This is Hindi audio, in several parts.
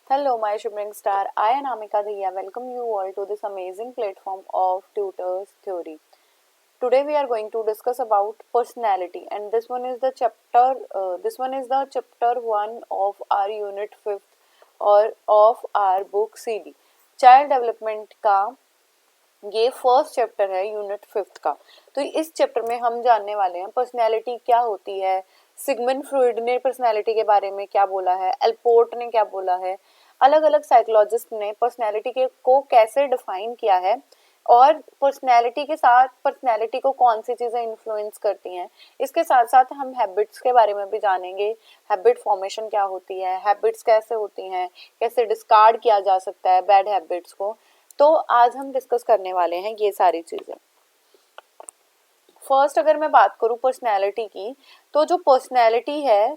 Hello, my shimmering star. I am Amika Diya. Welcome you all to this amazing platform of Tutors Theory. Today we are going to discuss about personality, and this one is the chapter. This one is the chapter one of our unit fifth और of our book CD. Child development का ये फर्स्ट चैप्टर है यूनिट फिफ्थ का। तो इस चैप्टर में हम जानने वाले हैं पर्सनैलिटी क्या होती है, सिगमंड फ्रॉइड ने पर्सनैलिटी के बारे में क्या बोला है, एल्पोर्ट ने क्या बोला है, अलग अलग साइकोलॉजिस्ट ने पर्सनैलिटी के को कैसे डिफाइन किया है और पर्सनैलिटी के साथ पर्सनैलिटी को कौन सी चीज़ें इन्फ्लुएंस करती हैं। इसके साथ साथ हम हैबिट्स के बारे में भी जानेंगे, हैबिट फॉर्मेशन क्या होती है, हैबिट्स कैसे होती हैं, कैसे डिस्कार्ड किया जा सकता है बैड हैबिट्स को। तो आज हम डिस्कस करने वाले हैं ये सारी चीज़ें। फर्स्ट अगर मैं बात करूँ पर्सनैलिटी की, तो जो पर्सनैलिटी है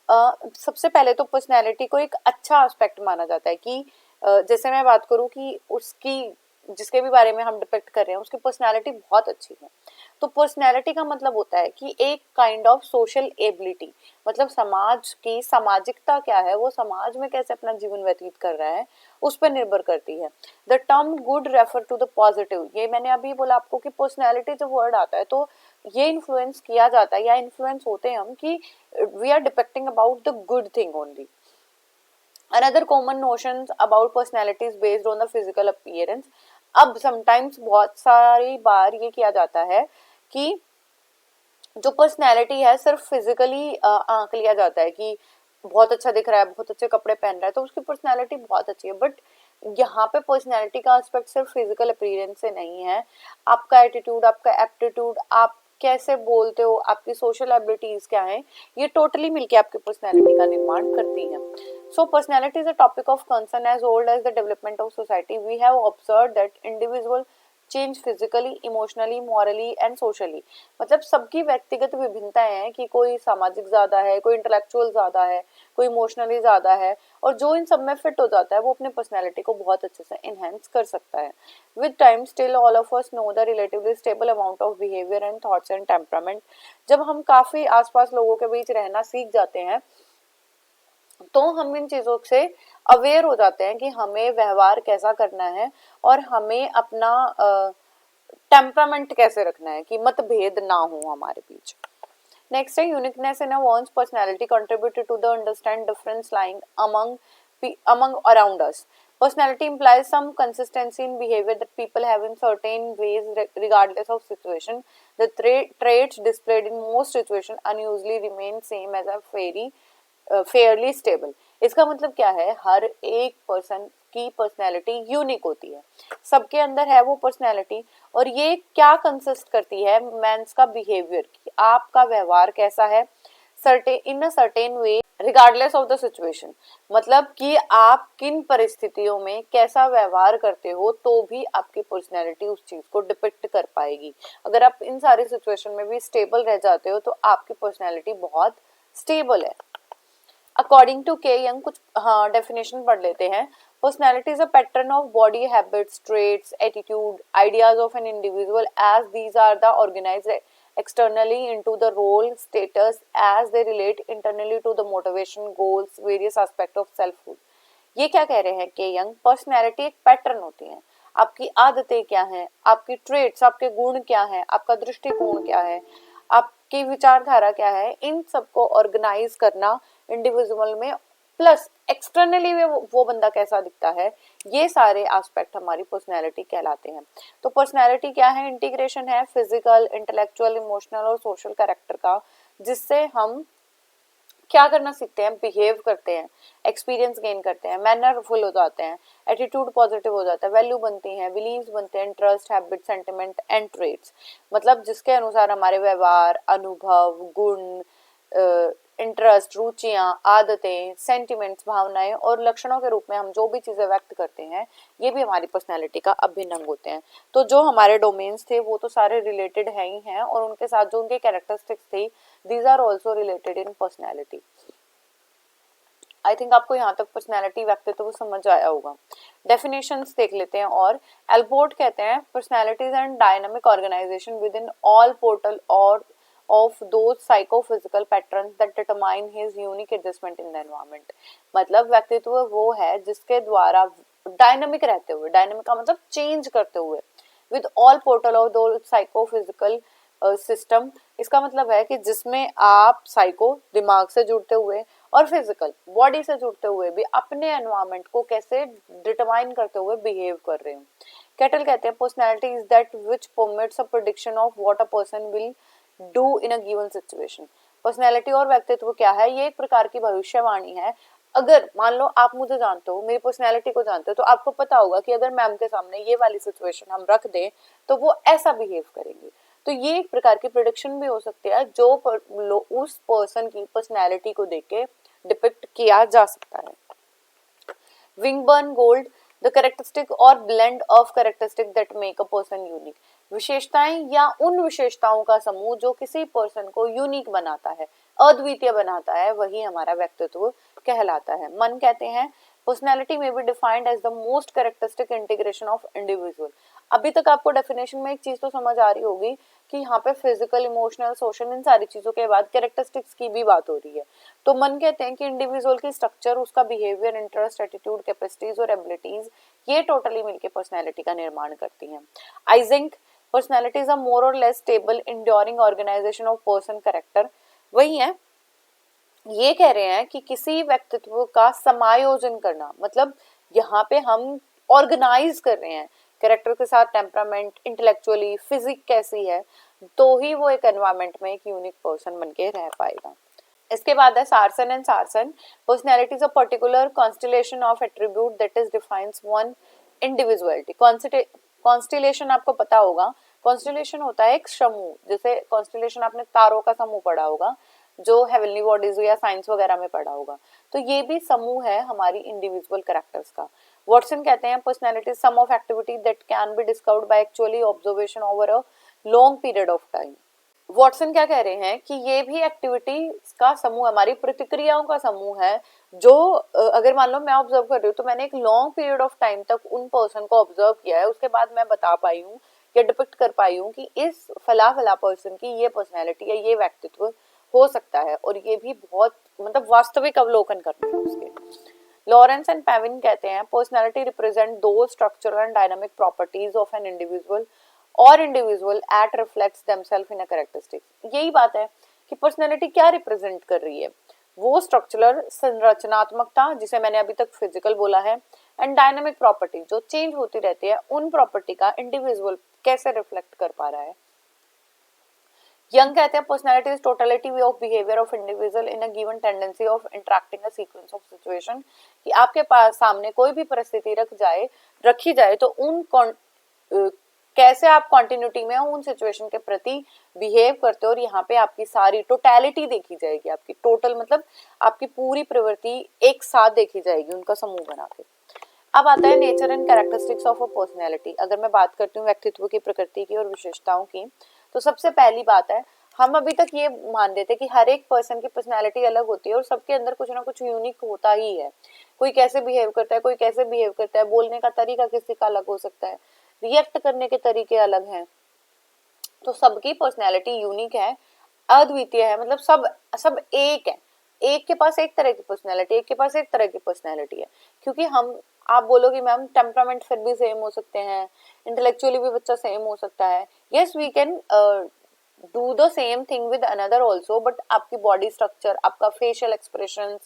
सबसे पहले तो पर्सनैलिटी को एक अच्छा एस्पेक्ट माना जाता है कि जैसे मैं बात करूं कि उसकी जिसके भी बारे में हम डिपेक्ट कर रहे हैं उसकी पर्सनैलिटी बहुत अच्छी है। तो पर्सनैलिटी का मतलब होता है कि एक काइंड ऑफ सोशल एबिलिटी, मतलब समाज की सामाजिकता क्या है, वो समाज में कैसे अपना जीवन व्यतीत कर रहा है उस पर निर्भर करती है। The term good refer to the positive, ये मैंने अभी बोला आपको कि पर्सनैलिटी जब वर्ड आता है तो ये इन्फ्लुएंस किया जाता है या इन्फ्लुएंस होते हैं हम कि we are depicting about the good thing only. Another common notions about personality is based on the physical appearance. अब sometimes बहुत सारी बार ये किया जाता है कि जो पर्सनैलिटी है सिर्फ फिजिकली आंक लिया जाता है कि बहुत अच्छा दिख रहा है, बहुत अच्छे कपड़े पहन रहा है तो उसकी पर्सनैलिटी बहुत अच्छी है। बट यहाँ पे पर्सनैलिटी का एस्पेक्ट सिर्फ फिजिकल अपीयरेंस से नहीं है, आपका एटीट्यूड, आपका एप्टीट्यूड, आप कैसे बोलते हो, आपकी सोशल एबिलिटीज क्या हैं, ये टोटली मिलके आपकी पर्सनैलिटी का निर्माण करती हैं। So personality is a topic of concern as old as the development of society. We have observe that individual change physically, emotionally, morally and socially. मतलब सबकी व्यक्तिगत विभिन्नताएं हैं कि कोई सामाजिक ज्यादा है, कोई इंटेलेक्चुअल ज्यादा है, कोई इमोशनली ज्यादा है, और जो इन सब में फिट हो जाता है वो अपने पर्सनैलिटी को बहुत अच्छे से इनहेंस कर सकता है। With time still all of us know the relatively stable amount of behaviour and thoughts and temperament. जब हम काफी आसपास लोगों के बीच रहना सीख जाते हैं तो हम इन चीजों से अवेयर हो जाते हैं कि हमें व्यवहार कैसा करना है और हमें अपना टेम्परामेंट कैसे रखना है कि मतभेद ना हो हमारे बीच। नेक्स्ट है uniqueness in a one's personality contributed to the understand difference lying among around us. Personality implies some consistency in behavior that people have in certain ways regardless of situation. The traits displayed in most situations unusually remain same as a Fairlie stable. इसका मतलब क्या है, हर एक पर्सन की पर्सनैलिटी यूनिक होती है, सबके अंदर है वो पर्सनैलिटी, और ये क्या कंसिस्ट करती है मैंस का बिहेवियर की, आपका व्यवहार कैसा है in a certain way regardless of the situation. मतलब कि आप किन परिस्थितियों में कैसा व्यवहार करते हो तो भी आपकी पर्सनैलिटी उस चीज को डिपिक्ट कर पाएगी। अगर आप इन सारी सिचुएशन में भी स्टेबल रह जाते हो तो आपकी पर्सनैलिटी बहुत स्टेबल है। अकॉर्डिंग टू के यंग, कुछ डेफिनेशन पढ़ लेते हैं। Personality is a pattern of body habits, traits, attitude, ideas of an individual as these are the organised externally into the role status as they relate internally to the motivation goals various aspect of selfhood। ये क्या कह रहे हैं कि यंग, पर्सनैलिटी एक पैटर्न होती है, आपकी आदतें क्या हैं, आपकी ट्रेट्स, आपके गुण क्या हैं, आपका दृष्टिकोण क्या है, आपकी विचारधारा क्या है, इन सबको ऑर्गेनाइज करना इंडिविजुअल में, प्लस एक्सटर्नली वो बंदा कैसा दिखता है, ये सारे एस्पेक्ट हमारी पर्सनैलिटी कहलाते हैं। तो पर्सनैलिटी क्या है, इंटीग्रेशन है फिजिकल, इंटेलेक्चुअल, इमोशनल और सोशल कैरेक्टर का, जिससे हम क्या करना सीखते हैं, बिहेव करते हैं, एक्सपीरियंस गेन करते हैं, मैनरफुल हो जाते हैं, एटीट्यूड पॉजिटिव हो जाता है, वैल्यू बनती हैं, बिलीव्स बनते हैं, trust, habit, sentiment and traits. मतलब जिसके अनुसार हमारे व्यवहार, अनुभव, गुण, इंटरेस्ट, रुचियां, आदतें, सेंटिमेंट्स, भावनाएं और लक्षणों के रूप में हम जो भी चीजें व्यक्त करते हैं ये भी हमारी पर्सनैलिटी का अभिन्न अंग होते हैं। तो जो हमारे डोमेन्स थे वो तो सारे रिलेटेड है ही हैं, और उनके साथ जो उनके कैरेक्टरिस्टिक्स थी these are also related in personality. I think आपको यहाँ तक पर्सनैलिटी व्यक्तित्व तो समझ आया होगा। डेफिनेशंस देख लेते हैं। और एल्पोर्ट कहते हैं personalities and dynamic organisation within all portal और of those psychophysical patterns that determine his unique adjustment in the environment. मतलब व्यक्तित्व वो है जिसके द्वारा डायनामिक रहते हुए, डायनामिक का मतलब चेंज करते हुए, with all portal of those psychophysical system, इसका मतलब है कि जिसमें आप साइको दिमाग से जुड़ते हुए और फिजिकल बॉडी से जुड़ते हुए भी अपने एनवायरनमेंट को कैसे डिटरमाइन करते हुए बिहेव कर रहे हो. कैटल कहते हैं personality is that which permits a prediction of what a person will do in a given situation. Personality और व्यक्तित्व क्या है, ये एक प्रकार की भविष्यवाणी है. अगर मान लो आप मुझे जानते हो, मेरी पर्सनैलिटी को जानते हो, तो आपको पता होगा कि अगर मैम के सामने ये वाली सिचुएशन हम रख दें तो वो ऐसा बिहेव करेंगे. तो ये एक प्रकार की प्रेडिक्शन भी हो सकती है जो उस पर्सन की पर्सनैलिटी को देख के डिपिक्ट किया जा सकता है. विंगबर्न गोल्ड द कैरेक्टरिस्टिक और blend of characteristic that make a person unique. विशेषताएं या उन विशेषताओं का समूह जो किसी पर्सन को यूनिक बनाता है, अद्वितीय बनाता है, वही हमारा व्यक्तित्व कहलाता है. मन कहते हैं पर्सनैलिटी में be defined as the most characteristic integration of individual. अभी तक आपको डेफिनेशन में एक चीज तो समझ आ रही होगी कि यहाँ पे फिजिकल, इमोशनल, सोशल, इन सारी चीजों के बाद कैरेक्टरिस्टिक्स की भी बात हो रही है. तो मन कहते हैं कि इंडिविजुअल की स्ट्रक्चर, उसका बिहेवियर, इंटरेस्ट, एटीट्यूड, कैपेसिटीज और एबिलिटीज, ये टोटली मिलके पर्सनैलिटी का निर्माण करती हैं. Eysenck personality is a more or less stable enduring organisation of person character. वही है, ये कह रहे हैं कि किसी व्यक्तित्व का समायोजन करना, मतलब यहाँ पे हम ऑर्गेनाइज कर रहे हैं कैरेक्टर के साथ, टेम्परामेंट, इंटेलेक्चुअली, फिजिक कैसी है, तो ही वो एक एनवायरमेंट में एक यूनिक पर्सन बन के रह पाएगा. इसके बाद है Sarason and Sarason. Personality is a particular constellation of attribute that is defines one individuality. Constellation आपको पता होगा, कॉन्स्टिलेशन होता है एक समूह. जैसे कॉन्स्टिलेशन आपने तारों का समूह पढ़ा होगा, जो हेवनली बॉडीज या साइंस वगैरह में पढ़ा होगा. तो ये भी समूह है हमारी इंडिविजुअल कैरेक्टर्स का. वॉटसन कहते हैं personality sum of activity that can be discovered by actually observation over a long period of time. Watson क्या कह रहे हैं कि ये भी एक्टिविटी का समूह, हमारी प्रतिक्रियाओं का समूह है, जो अगर मान लो मैं ऑब्जर्व कर रही हूँ तो मैंने एक लॉन्ग पीरियड ऑफ टाइम तक उन पर्सन को ऑब्जर्व किया है, उसके बाद मैं बता पाई हूँ या डिपिक्ट कर पाई हूँ कि इस फला फला पर्सन की ये पर्सनैलिटी या ये व्यक्तित्व हो सकता है. और ये भी बहुत मतलब वास्तविक अवलोकन करते हैं उसके. लॉरेंस एंड पेविन कहते हैं personality represent do structural and dynamic properties of an individual और individual at reflects themselves in a characteristic. यही बात है कि पर्सनैलिटी क्या रिप्रेजेंट कर रही है, वो स्ट्रक्चरल संरचनात्मकता, जिसे मैंने अभी तक फिजिकल बोला है, एंड डायनामिक प्रॉपर्टी जो चेंज होती रहती है, उन प्रॉपर्टी का इंडिविजुअल कैसे रिफ्लेक्ट कर पा रहा है. यंग कहते हैं personality is totality way of behaviour of individual in a given tendency of interacting a sequence of situation. कि आपके पास सामने कोई भी परिस्थिति रखी जाए तो उन कैसे आप कॉन्टिन्यूटी में उन सिचुएशन के प्रति बिहेव करते हो, और यहाँ पे आपकी सारी टोटलिटी देखी जाएगी, आपकी टोटल मतलब आपकी पूरी प्रवृत्ति एक साथ देखी जाएगी उनका समूह बना के. अब आता है nature and characteristics of a personality. अगर मैं बात करती हूँ व्यक्तित्व की, प्रकृति की और विशेषताओं की, तो सबसे पहली बात है, हम अभी तक ये मान देते कि हर एक पर्सन की पर्सनैलिटी अलग होती है और सबके अंदर कुछ ना कुछ यूनिक होता ही है. कोई कैसे बिहेव करता है, कोई कैसे बिहेव करता है, बोलने का तरीका किसी का अलग हो सकता है, रिएक्ट करने के तरीके अलग हैं. तो सबकी पर्सनैलिटी यूनिक है, अद्वितीय है, मतलब सब एक है. एक के पास एक तरह की पर्सनैलिटी, एक के पास एक तरह की पर्सनैलिटी है. क्योंकि हम, आप बोलोगे मैम टेम्परामेंट फिर भी सेम हो सकते हैं, इंटेलेक्चुअली भी बच्चा सेम हो सकता है. Yes, we can do the same thing with another also, but आपकी बॉडी स्ट्रक्चर, आपका फेशियल एक्सप्रेशन,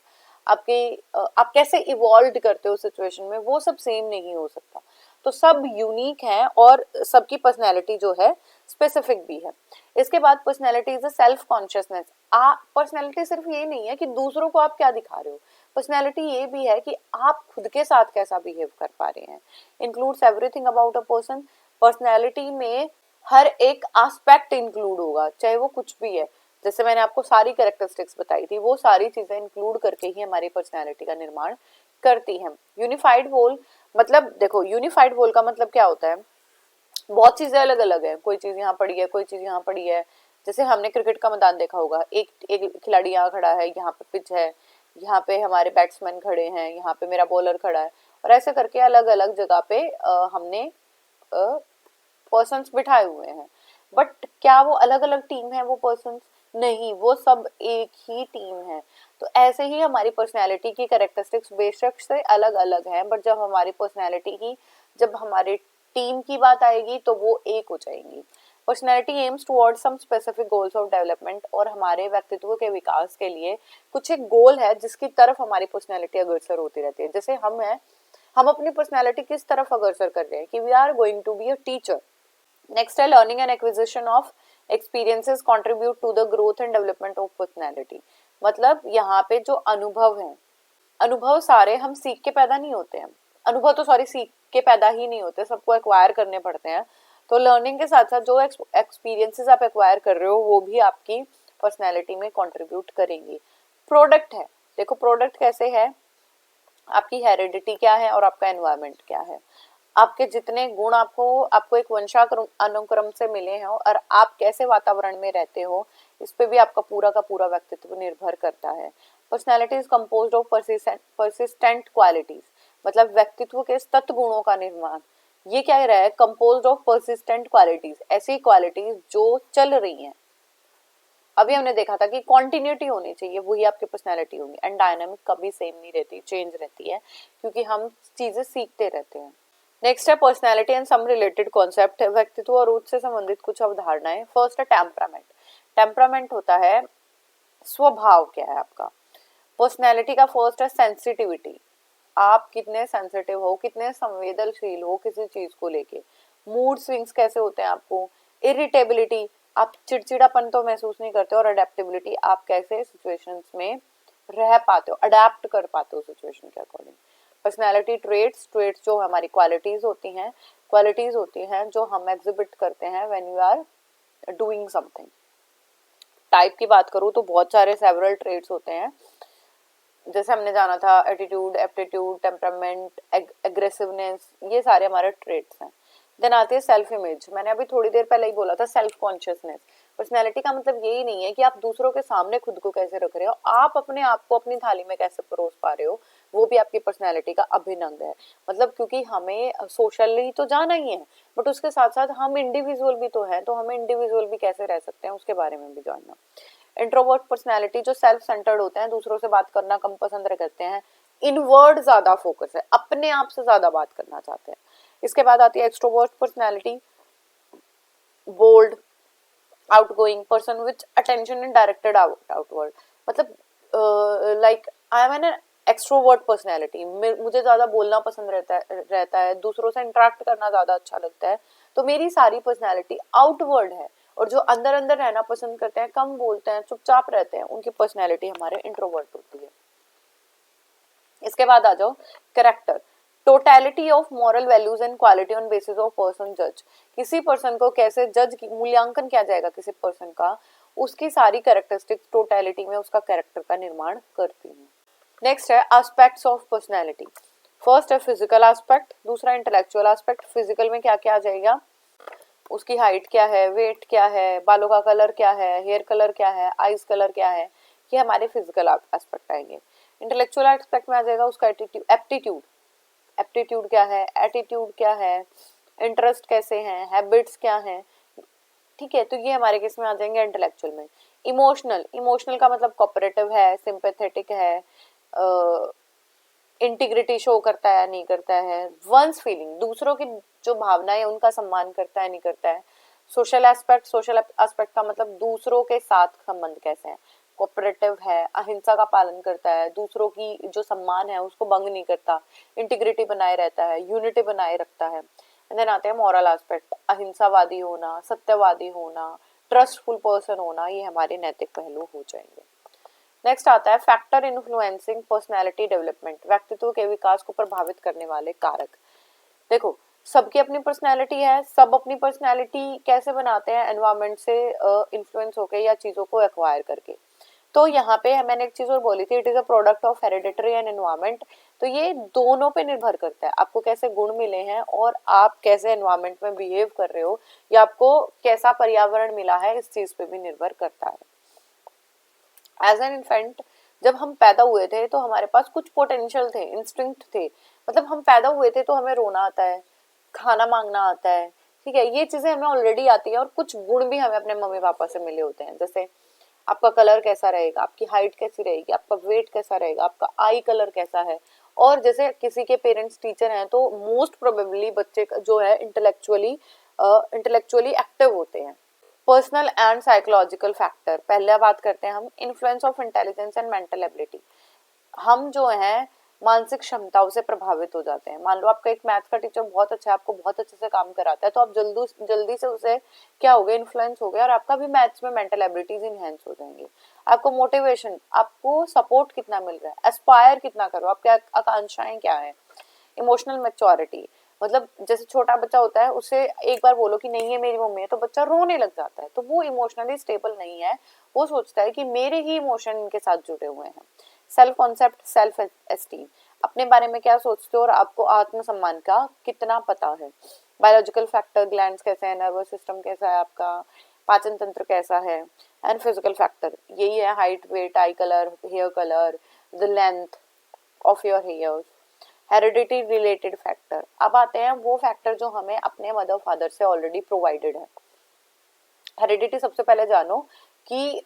आप कैसे इवॉल्व करते हो सिचुएशन में, वो सब सेम नहीं हो सकता. तो सब यूनिक है और सबकी पर्सनैलिटी जो है स्पेसिफिक भी है. इसके बाद personality is a self consciousness. Personality सिर्फ ये नहीं है कि दूसरों को आप क्या दिखा रहे हो, पर्सनैलिटी ये भी है कि आप खुद के साथ कैसा बिहेव कर पा रहे हैं. Includes everything about a person. Personality में हर एक एस्पेक्ट इंक्लूड होगा, चाहे वो कुछ भी है. जैसे मैंने आपको सारी कैरेक्टरिस्टिक्स बताई थी, वो सारी चीजें इंक्लूड करके ही हमारी पर्सनैलिटी का निर्माण करती हैं. यूनिफाइड होल, मतलब देखो यूनिफाइड होल का मतलब क्या होता है, बहुत चीजें अलग अलग है, कोई चीज यहाँ पड़ी है, कोई चीज यहाँ पड़ी है. जैसे हमने क्रिकेट का मैदान देखा होगा, एक खिलाड़ी यहाँ खड़ा है, यहाँ पे पिच है, यहाँ पे हमारे बैट्समैन खड़े हैं, यहाँ पे मेरा बॉलर खड़ा है, और ऐसे करके अलग अलग जगह पे हमने पर्सन्स बिठाए हुए हैं. बट क्या वो अलग अलग टीम है वो पर्सन्स, नहीं, वो सब एक ही टीम है। तो ऐसे ही हमारी पर्सनैलिटी की कैरेक्टरिस्टिक्स बेशक से अलग अलग हैं, बट जब हमारी पर्सनैलिटी की, जब हमारी टीम की बात आएगी तो वो एक हो जाएंगी। Personality aims toward some specific goals of development, और हमारे व्यक्तित्व के विकास के लिए कुछ एक गोल है जिसकी तरफ हमारी पर्सनैलिटी अग्रसर होती रहती है। जैसे हम अपनी पर्सनैलिटी किस तरफ अग्रसर कर रहे हैं कि we are going to be a teacher. Next है learning and acquisition of experiences contribute to the growth and development of personality. मतलब यहाँ पे जो अनुभव है, अनुभव सारे हम सीख के पैदा नहीं होते हैं, अनुभव तो सॉरी सीख के पैदा ही नहीं होते, सबको एक्वायर करने पड़ते हैं। तो लर्निंग के साथ साथ जो एक्सपीरियंसेस आप एक्वायर कर रहे हो वो भी आपकी पर्सनैलिटी में कंट्रीब्यूट करेंगी। प्रोडक्ट है, देखो प्रोडक्ट कैसे है, आपकी हेरिडिटी क्या है और आपका एनवायरनमेंट क्या है। आपके जितने गुण आपको एक वंशानुक्रम अनुक्रम से मिले हैं और आप कैसे वातावरण में रहते हो, इस पे भी आपका पूरा का पूरा व्यक्तित्व निर्भर करता है। Personality is composed of persistent qualities, मतलब व्यक्तित्व के सतत गुणों का निर्माण। ये क्या रहा है, कंपोज्ड ऑफ परसिस्टेंट क्वालिटीज, ऐसी क्वालिटीज जो चल रही हैं। अभी हमने देखा था कि कॉन्टिन्यूटी होनी चाहिए, वही आपकी पर्सनैलिटी होगी। एंड डायनामिक कभी सेम नहीं रहती, चेंज रहती है, क्योंकि हम चीजें सीखते रहते हैं। नेक्स्ट है personality and some related concept, व्यक्तित्व और रूप से संबंधित कुछ अवधारणाएं। फर्स्ट है टेम्परामेंट। टेम्परामेंट होता है स्वभाव, क्या है आपका। पर्सनैलिटी का फर्स्ट है सेंसिटिविटी, आप कितने सेंसिटिव हो, कितने संवेदनशील हो किसी चीज को लेके। मूड स्विंग्स कैसे होते हैं आपको। इरिटेबिलिटी, आप चिड़चिड़ापन तो महसूस नहीं करते। और अडेप्टेबिलिटी, आप कैसे सिचुएशंस में रह पाते हो, अडेप्ट कर पाते हो सिचुएशन के अकॉर्डिंग। पर्सनैलिटी ट्रेट्स, ट्रेट्स जो हमारी क्वालिटीज होती हैं जो हम एग्जिबिट करते हैं when you are doing something. Type की बात करूँ तो बहुत सारे सेवरल ट्रेट्स होते हैं, जैसे हमने जाना था एटीट्यूड, एप्टीट्यूड, टेम्परामेंट, एग्रेसिवनेस, ये सारे हमारे ट्रेट्स हैं। देन आती है सेल्फ इमेज, मैंने अभी थोड़ी देर पहले ही बोला था सेल्फ कॉन्शियसनेस। पर्सनैलिटी का मतलब यही नहीं है कि आप दूसरों के सामने खुद को कैसे रख रहे हो, आप अपने आप को अपनी थाली में कैसे परोस पा रहे हो, वो भी आपकी पर्सनैलिटी का अभिन्न अंग है। मतलब क्योंकि हमें सोशली तो जाना ही है, बट उसके साथ साथ हम इंडिविजुअल भी तो हैं, तो हमें इंडिविजुअल भी कैसे रह सकते हैं उसके बारे में भी जानना। इंट्रोवर्ट पर्सनैलिटी जो सेल्फ सेंटर्ड होते हैं, दूसरों से बात करना कम पसंद करते हैं, इनवर्ड ज्यादा फोकस है, अपने आप से ज्यादा बात करना चाहते हैं। इसके बाद आती है extrovert personality, bold, outgoing person which attention and directed outward. मतलब like I am an extrovert personality, मुझे ज्यादा बोलना पसंद रहता है, दूसरों से इंटरेक्ट करना ज्यादा अच्छा लगता है, तो मेरी सारी पर्सनैलिटी आउटवर्ड है। और जो अंदर अंदर रहना पसंद करते हैं, कम बोलते हैं, चुपचाप रहते हैं, उनकी पर्सनैलिटी हमारे इंट्रोवर्ट होती है। इसके बाद आ जाओ character, totality of moral values and quality on basis of person जज। किसी पर्सन को कैसे जज मूल्यांकन किया जाएगा किसी पर्सन का, उसकी सारी कैरेक्टरिस्टिक्स टोटलिटी में उसका कैरेक्टर का निर्माण करती है। नेक्स्ट है एस्पेक्ट्स ऑफ पर्सनैलिटी। फर्स्ट है फिजिकल एस्पेक्ट, दूसरा इंटेलेक्चुअल एस्पेक्ट। फिजिकल में क्या क्या आ जाएगा, उसकी हाइट क्या है, वेट क्या है, बालों का कलर क्या है, हेयर कलर क्या है, आईज कलर क्या है, ये हमारे फिजिकल एस्पेक्ट आएंगे। इंटेलेक्चुअल एस्पेक्ट में आ जाएगा उसका एप्टीट्यूड, एप्टीट्यूड क्या है, एटीट्यूड क्या है, इंटरेस्ट कैसे हैं, हैबिट्स क्या हैं। ठीक है, तो ये हमारे किस में आ जाएंगे, इंटेलेक्चुअल में। इमोशनल, इमोशनल का मतलब कोऑपरेटिव है, सिंपैथेटिक है, इंटीग्रिटी शो करता है या नहीं करता है। वंस फीलिंग, दूसरों की जो भावनाएं उनका सम्मान करता है नहीं करता है। सोशल एस्पेक्ट, सोशल एस्पेक्ट का मतलब दूसरों के साथ संबंध कैसे हैं, कोऑपरेटिव है, अहिंसा का पालन करता है, दूसरों की जो सम्मान है उसको भंग नहीं करता, इंटीग्रिटी बनाए रहता है, यूनिटी बनाए रखता है। एंड देन आते हैं मॉरल एस्पेक्ट, अहिंसावादी होना, सत्यवादी होना, ट्रस्टफुल पर्सन होना, ये हमारे नैतिक पहलू हो जाएंगे। नेक्स्ट आता है फैक्टर इन्फ्लुएंसिंग पर्सनैलिटी डेवलपमेंट, व्यक्तित्व के विकास को प्रभावित करने वाले कारक। देखो सबकी अपनी पर्सनैलिटी है, सब अपनी पर्सनैलिटी कैसे बनाते हैं, एनवायरनमेंट से इन्फ्लुएंस होकर या चीजों को एक्वायर करके। तो यहाँ पे मैंने एक चीज और बोली थी, it is a product of hereditary and environment. तो ये दोनों पे निर्भर करता है, आपको कैसे गुण मिले हैं और आप कैसे एनवायरनमेंट में बिहेव कर रहे हो, या आपको कैसा पर्यावरण मिला है, इस चीज पे भी निर्भर करता है। एज एन इन्फेंट, जब हम पैदा हुए थे तो हमारे पास कुछ पोटेंशियल थे, इंस्टिंक्ट थे। मतलब हम पैदा हुए थे तो हमें रोना आता है, खाना मांगना आता है, ठीक है, ये चीजें हमें ऑलरेडी आती है। और कुछ गुण भी हमें अपने मम्मी पापा से मिले होते हैं, जैसे आपका कलर कैसा रहेगा, आपकी हाइट कैसी रहेगी, आपका वेट कैसा रहेगा, आपका आई कलर कैसा है। और जैसे किसी के पेरेंट्स टीचर हैं तो मोस्ट प्रोबेबली बच्चे जो है इंटेलेक्चुअली एक्टिव होते हैं। पर्सनल एंड साइकोलॉजिकल फैक्टर, पहले बात करते हैं हम influence of intelligence and mental ability. हम जो है मानसिक क्षमताओं से प्रभावित हो जाते हैं। मान लो आपका एक मैथ्स का टीचर बहुत अच्छा है, आपको बहुत अच्छे से काम कराता है, तो आप जल्दी से उसे क्या हो गया, इन्फ्लुएंस हो गया, और आपका भी मैथ्स में मेंटल एबिलिटीज इनहेंस हो जाएंगी। आपको मोटिवेशन, आपको सपोर्ट कितना मिल रहा है, एस्पायर कितना करो, आपकी आकांक्षाएं क्या है। इमोशनल मैच्योरिटी, मतलब जैसे छोटा बच्चा होता है, उसे एक बार बोलो कि नहीं ये मेरी मम्मी है तो बच्चा रोने लग जाता है, तो वो इमोशनली स्टेबल नहीं है, वो सोचता है कि मेरे ही इमोशन इनके साथ जुड़े हुए हैं। सेल्फ कॉन्सेप्ट, सेल्फ एस्टीम, अपने बारे में क्या सोचते हो और आपको आत्मसम्मान का कितना पता है। बायोलॉजिकल फैक्टर, ग्लैंड्स कैसे हैं, नर्वस सिस्टम कैसा है आपका, पाचन तंत्र कैसा है। एंड फिजिकल फैक्टर, यही है height, weight, eye colour, hair colour, the length of your hair. Heredity related factor, अब आते हैं वो फैक्टर जो हमें अपने मदर फादर से ऑलरेडी प्रोवाइडेड है। हेरिडिटी सबसे पहले जानो कि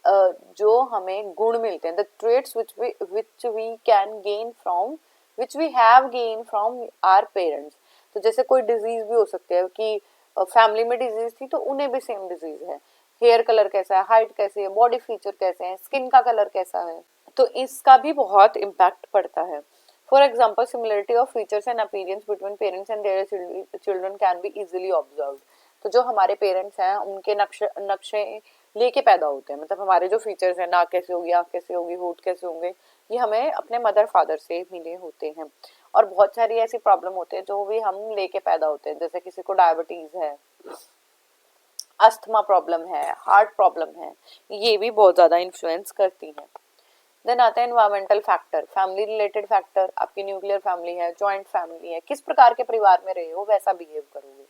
जो हमें गुण मिलते हैं, the traits which we can gain from, which we have gained from our parents। तो जैसे कोई डिजीज भी हो सकती है कि फैमिली में डिजीज थी तो उन्हें भी सेम डिजीज है। हेयर कलर कैसा है, हाइट कैसी है, बॉडी फीचर कैसे हैं, स्किन का कलर कैसा है, तो इसका भी बहुत इम्पैक्ट पड़ता है। For example, similarity of features and appearance between parents and their children can be easily observe. तो जो हमारे पेरेंट्स हैं उनके नक्शे लेके पैदा होते हैं, मतलब हमारे जो फीचर्स हैं, नाक कैसे होगी, आँख कैसे होगी, होंठ कैसे होंगे, ये हमें अपने मदर फादर से मिले होते हैं। और बहुत सारी ऐसी प्रॉब्लम होते हैं जो भी हम लेके पैदा होते हैं, जैसे किसी को डायबिटीज है, अस्थमा प्रॉब्लम है, हार्ट प्रॉब्लम है, ये भी बहुत ज्यादा इन्फ्लुएंस करती है। देन आता है environmental factor, family related factor, आपकी न्यूक्लियर फैमिली है, जॉइंट फैमिली है, किस प्रकार के परिवार में रहे हो वैसा बिहेव करोगे।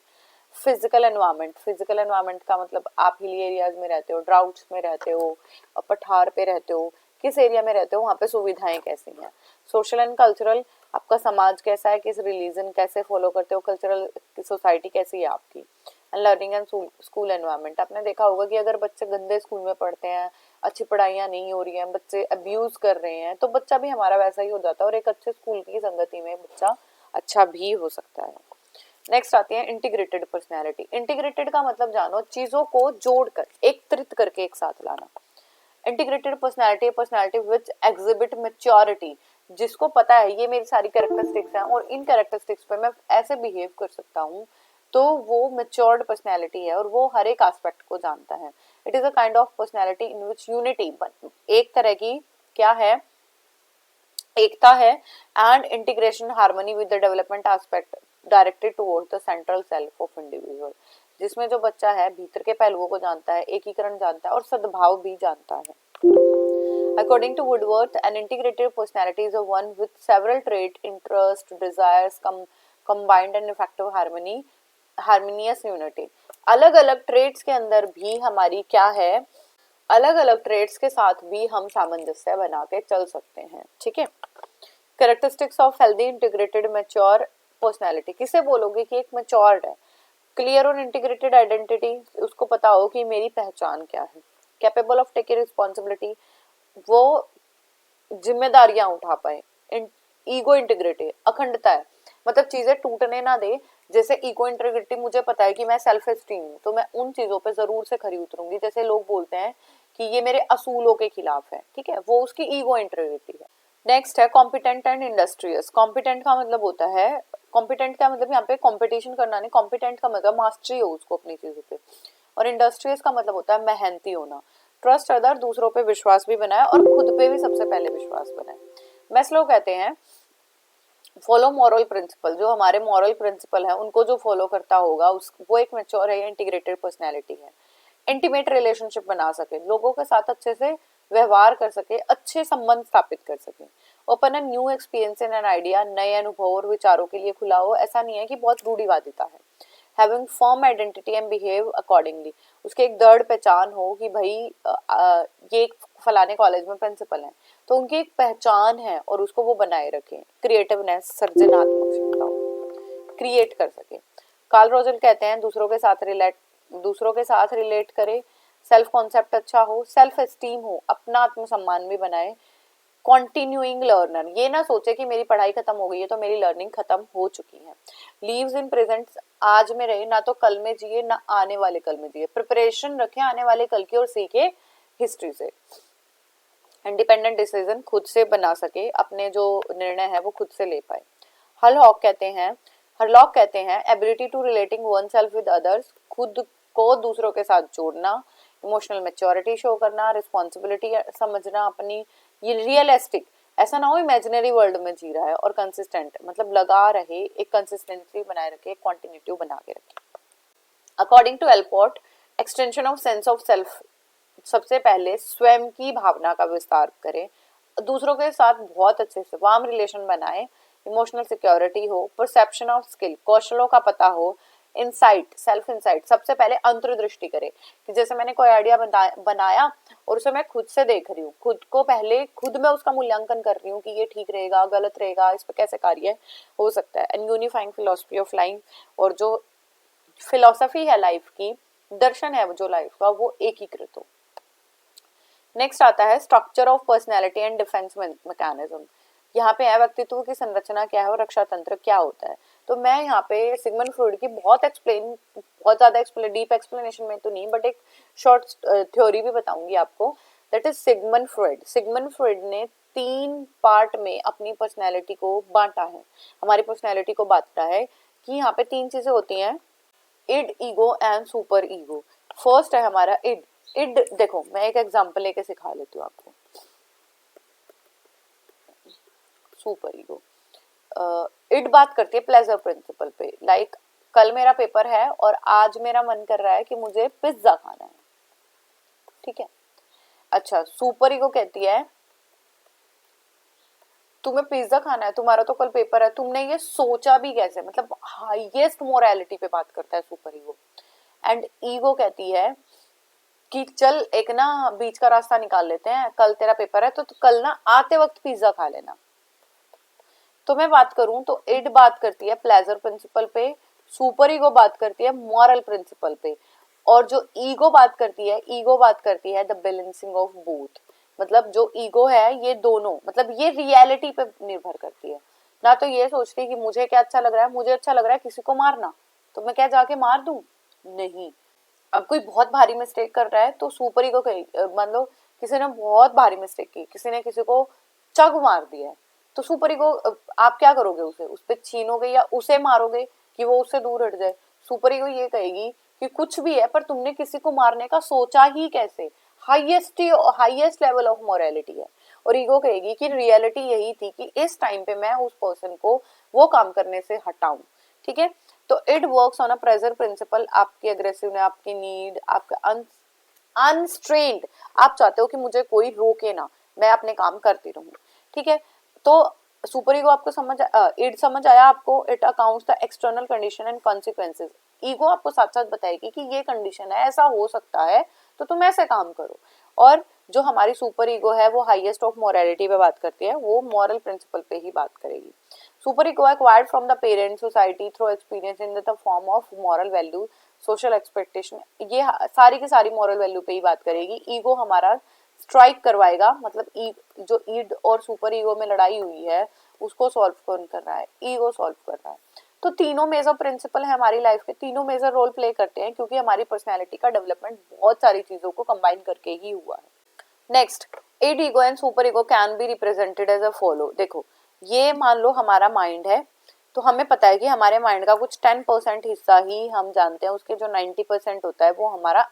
फिजिकल एनवायरनमेंट, फिजिकल एनवायरनमेंट का मतलब आप हिली एरियाज में रहते हो, ड्राउट्स में रहते हो, पठार पे रहते हो, किस एरिया में रहते हो, वहाँ पे सुविधाएं कैसी हैं। सोशल एंड कल्चरल, आपका समाज कैसा है, किस रिलीजन कैसे फॉलो करते हो, कल्चरल सोसाइटी कैसी है आपकी। And learning and school environment, आपने देखा होगा कि अगर बच्चे गंदे स्कूल में पढ़ते हैं, अच्छी पढ़ाइयाँ नहीं हो रही हैं, बच्चे अब्यूज कर रहे हैं, तो बच्चा भी हमारा वैसा ही हो जाता है, और एक अच्छे स्कूल की संगति में बच्चा अच्छा भी हो सकता है। नेक्स्ट आती है इंटीग्रेटेड पर्सनैलिटी। इंटीग्रेटेड का मतलब जानो, चीजों को जोड़कर एकत्रित करके एक साथ लाना। Integrated personality which exhibit maturity, जिसको पता है ये मेरी सारी कैरेक्टरिस्टिक्स हैं और इन कैरेक्टरिस्टिक्स पे मैं ऐसे बिहेव कर सकता हूँ, तो वो मैच्योर्ड पर्सनैलिटी है और वो हर एक एस्पेक्ट को जानता है। It is a kind of personality in which unity, एक तरह की क्या है, एकता है, and integration harmony with the development aspect directed towards the central self of individual, जिसमें जो बच्चा है भीतर के पहलुओं को जानता है, एकीकरण जानता है और सद्भाव भी जानता है। According to Woodworth, an integrated personality is a one with several traits, interest, desires, combined and effective harmonious unity। अलग अलग ट्रेड्स के अंदर भी हमारी क्या है, अलग अलग ट्रेड्स के साथ भी हम सामंजस्य बना के चल सकते हैं। ठीक है। Characteristics of healthy integrated mature personality, किसे बोलोगे कि एक मैच्योर्ड है। क्लियर और इंटीग्रेटेड आइडेंटिटी, उसको पता हो कि मेरी पहचान क्या है। कैपेबल ऑफ टेकिंग रिस्पॉन्सिबिलिटी, वो जिम्मेदारियां उठा पाए। ईगो इंटीग्रिटी, अखंडता है, मतलब चीजें टूटने ना दे। जैसे ईगो इंटीग्रिटी, मुझे पता है कि मैं सेल्फ एस्टीम हूँ तो मैं उन चीजों पे जरूर से खरी उतरूंगी। जैसे लोग बोलते हैं कि ये मेरे असूलों के खिलाफ है, ठीक है, वो उसकी ईगो इंटीग्रिटी है। नेक्स्ट है कॉम्पिटेंट एंड इंडस्ट्रियस। कॉम्पिटेंट का मतलब होता है, कॉम्पिटेंट का मतलब यहाँ पे कॉम्पिटिशन करना नहीं, कॉम्पिटेंट का मतलब मास्टरी हो उसको अपनी चीजों पे। और इंडस्ट्रियस का मतलब होता है मेहनती होना। ट्रस्ट अदर, दूसरों पे विश्वास भी बनाए और खुद पे भी सबसे पहले विश्वास बनाए। मैस्लो कहते हैं फॉलो मॉरल प्रिंसिपल, जो हमारे मॉरल प्रिंसिपल है उनको जो फॉलो करता होगा उस वो एक मैच्योर है, इंटीग्रेटेड पर्सनैलिटी है। इंटीमेट रिलेशनशिप बना सके, लोगों के साथ अच्छे से व्यवहार कर सके, अच्छे संबंध स्थापित कर सके। Open and new experience and idea, नए अनुभव और विचारों के लिए खुला हो, ऐसा नहीं है कि बहुत रूढ़िवादिता है। Having firm identity and behave accordingly, उसके एक दृढ़ पहचान हो कि भाई ये फलाने कॉलेज में प्रिंसिपल हैं तो उनकी एक पहचान है और उसको वो बनाए रखें। क्रिएटिवनेस, सर्जनात्मक क्षमता, क्रिएट कर सके। कार्ल रोजर कहते हैं दूसरों के साथ रिलेट करे, सेल्फ कॉन्सेप्ट अच्छा हो, सेल्फ एस्टीम हो, अपना आत्मसम्मान भी बनाए, कॉन्टिन्यूइंग लर्नर, ये ना सोचे कि मेरी पढ़ाई खत्म हो गई है तो मेरी लर्निंग खत्म हो चुकी है, लीव्स इन प्रेजेंट, आज में रहे, ना तो कल में जिए ना आने वाले कल में जिए, प्रिपरेशन रखे आने वाले कल की और सीखे हिस्ट्री से, इंडिपेंडेंट डिसीजन खुद से बना सके, अपने जो निर्णय है वो खुद से ले पाए। हरलॉक कहते हैं ability to relating oneself with others, खुद को दूसरों के साथ जोड़ना, इमोशनल मेच्योरिटी शो करना, रिस्पॉन्सिबिलिटी समझना अपनी, ये रियलिस्टिक, ऐसा ना हो इमेजिनरी वर्ल्ड में जी रहा है, और कंसिस्टेंट मतलब लगा रहे, एक कंसिस्टेंसी बनाए रखे, एक कॉन्टिन्यूटी बना के रखे। According to Allport, extension of sense of self, सबसे पहले स्वयं की भावना का विस्तार करें, दूसरों के साथ बहुत अच्छे से वार्म रिलेशन बनाए, इमोशनल सिक्योरिटी हो, परसेप्शन ऑफ स्किल, कौशलों का पता हो, इंसाइट, सेल्फ इंसाइट, सबसे पहले अंतर्दृष्टि करे, कि जैसे मैंने कोई आइडिया बनाया और उसे मैं खुद से देख रही हूँ, खुद को पहले खुद में उसका मूल्यांकन कर रही हूँ कि ये ठीक रहेगा, गलत रहेगा, इस पर कैसे कार्य हो सकता है। And unifying philosophy of life, और जो फिलोसफी है लाइफ की, दर्शन है जो लाइफ का, वो एकीकृत हो। नेक्स्ट आता है structure of personality and defence mechanism, यहाँ पे है व्यक्तित्व की संरचना क्या है और रक्षा तंत्र क्या होता है। तो मैं यहाँ पे सिगमंड फ्रॉइड की बहुत ज्यादा डीप एक्सप्लेनेशन में तो नहीं, बट एक शॉर्ट थ्योरी भी बताऊंगी आपको, that is Sigmund Freud. Sigmund Freud ने 3 पार्ट में अपनी पर्सनैलिटी को बांटा है, हमारी पर्सनैलिटी को बांटा है, कि यहाँ पे 3 चीजें होती हैं, id, ego and super ego. First है हमारा इड। इड देखो मैं एक एग्जांपल लेके सिखा लेती हूँ आपको। सुपर ईगो, इड बात करती है प्लेजर प्रिंसिपल पे, लाइक कल मेरा पेपर है और आज मेरा मन कर रहा है कि मुझे पिज्जा खाना है, ठीक है। अच्छा, सुपर ईगो कहती है तुम्हें पिज्जा खाना है, तुम्हारा तो कल पेपर है, तुमने ये सोचा भी कैसे, मतलब हाईएस्ट मोरालिटी पे बात करता है सुपर ईगो। एंड ईगो कहती है कि चल एक ना बीच का रास्ता निकाल लेते हैं, कल तेरा पेपर है तो कल ना आते वक्त पिज्जा खा लेना। तो मैं बात करूं तो इड बात करती है प्लेजर प्रिंसिपल पे, सुपर ईगो बात करती है मॉरल प्रिंसिपल पे, और जो ईगो बात करती है द बैलेंसिंग ऑफ बोथ, मतलब जो ईगो है ये दोनों, मतलब ये रियलिटी पे निर्भर करती है, ना तो ये सोचती है कि मुझे क्या अच्छा लग रहा है, मुझे अच्छा लग रहा है किसी को मारना, तो मैं क्या जाके मार दूं, नहीं। अब कोई बहुत भारी मिस्टेक कर रहा है तो सुपर ईगो मान लो किसी ने बहुत भारी मिस्टेक की, किसी ने किसी को चग मार दिया है, तो सुपर ईगो आप क्या करोगे, उस पर छीनोगे या उसे मारोगे कि वो उससे दूर हट जाए। सुपर ईगो ये कहेगी कि कुछ भी है पर तुमने किसी को मारने का सोचा ही कैसे, हाईएस्ट लेवल ऑफ मोरालिटी है। और ईगो कहेगी कि रियलिटी यही थी कि इस टाइम पे मैं उस पर्सन को वो काम करने से हटाऊं, ठीक है। तो it works on a pressure principle, आपकी अग्रेसिव, आपकी नीड, आपका अनस्ट्रेन्ड, आप चाहते हो कि मुझे कोई रोके ना, मैं अपने काम करती रहूं, ठीक है। तो सुपर ईगो आपको इड समझ आया आपको, it accounts the external condition and consequences. Ego आपको साथ साथ बताएगी कि ये कंडीशन है, ऐसा हो सकता है, तो तुम ऐसे काम करो। और जो हमारी सुपर ईगो है वो हाईएस्ट ऑफ मोरालिटी पे बात करती है, वो मॉरल प्रिंसिपल पे ही बात करेगी। Super ego acquired from the parent, society, through experience in the form of moral value, social expectation, ये सारी की सारी मॉरल वैल्यू पे ही बात करेगी। ईगो हमारा स्ट्राइक करवाएगा, मतलब जो ईड और सुपर ईगो में लड़ाई हुई है उसको सॉल्व कौन कर रहा है, ईगो सॉल्व कर रहा है। तो तीनों मेजर प्रिंसिपल है हमारी लाइफ के, तीनों मेजर रोल प्ले करते हैं, क्योंकि हमारी पर्सनैलिटी का डेवलपमेंट बहुत सारी चीजों को कंबाइन करके ही हुआ है। Next, id, ego and super ego can be represented as a follow. देखो ये मान लो हमारा माइंड है, तो हमें पता है कि हमारे माइंड का कुछ 10% हिस्सा ही हम जानते हैं, उसके जो 90% होता है वो हमारा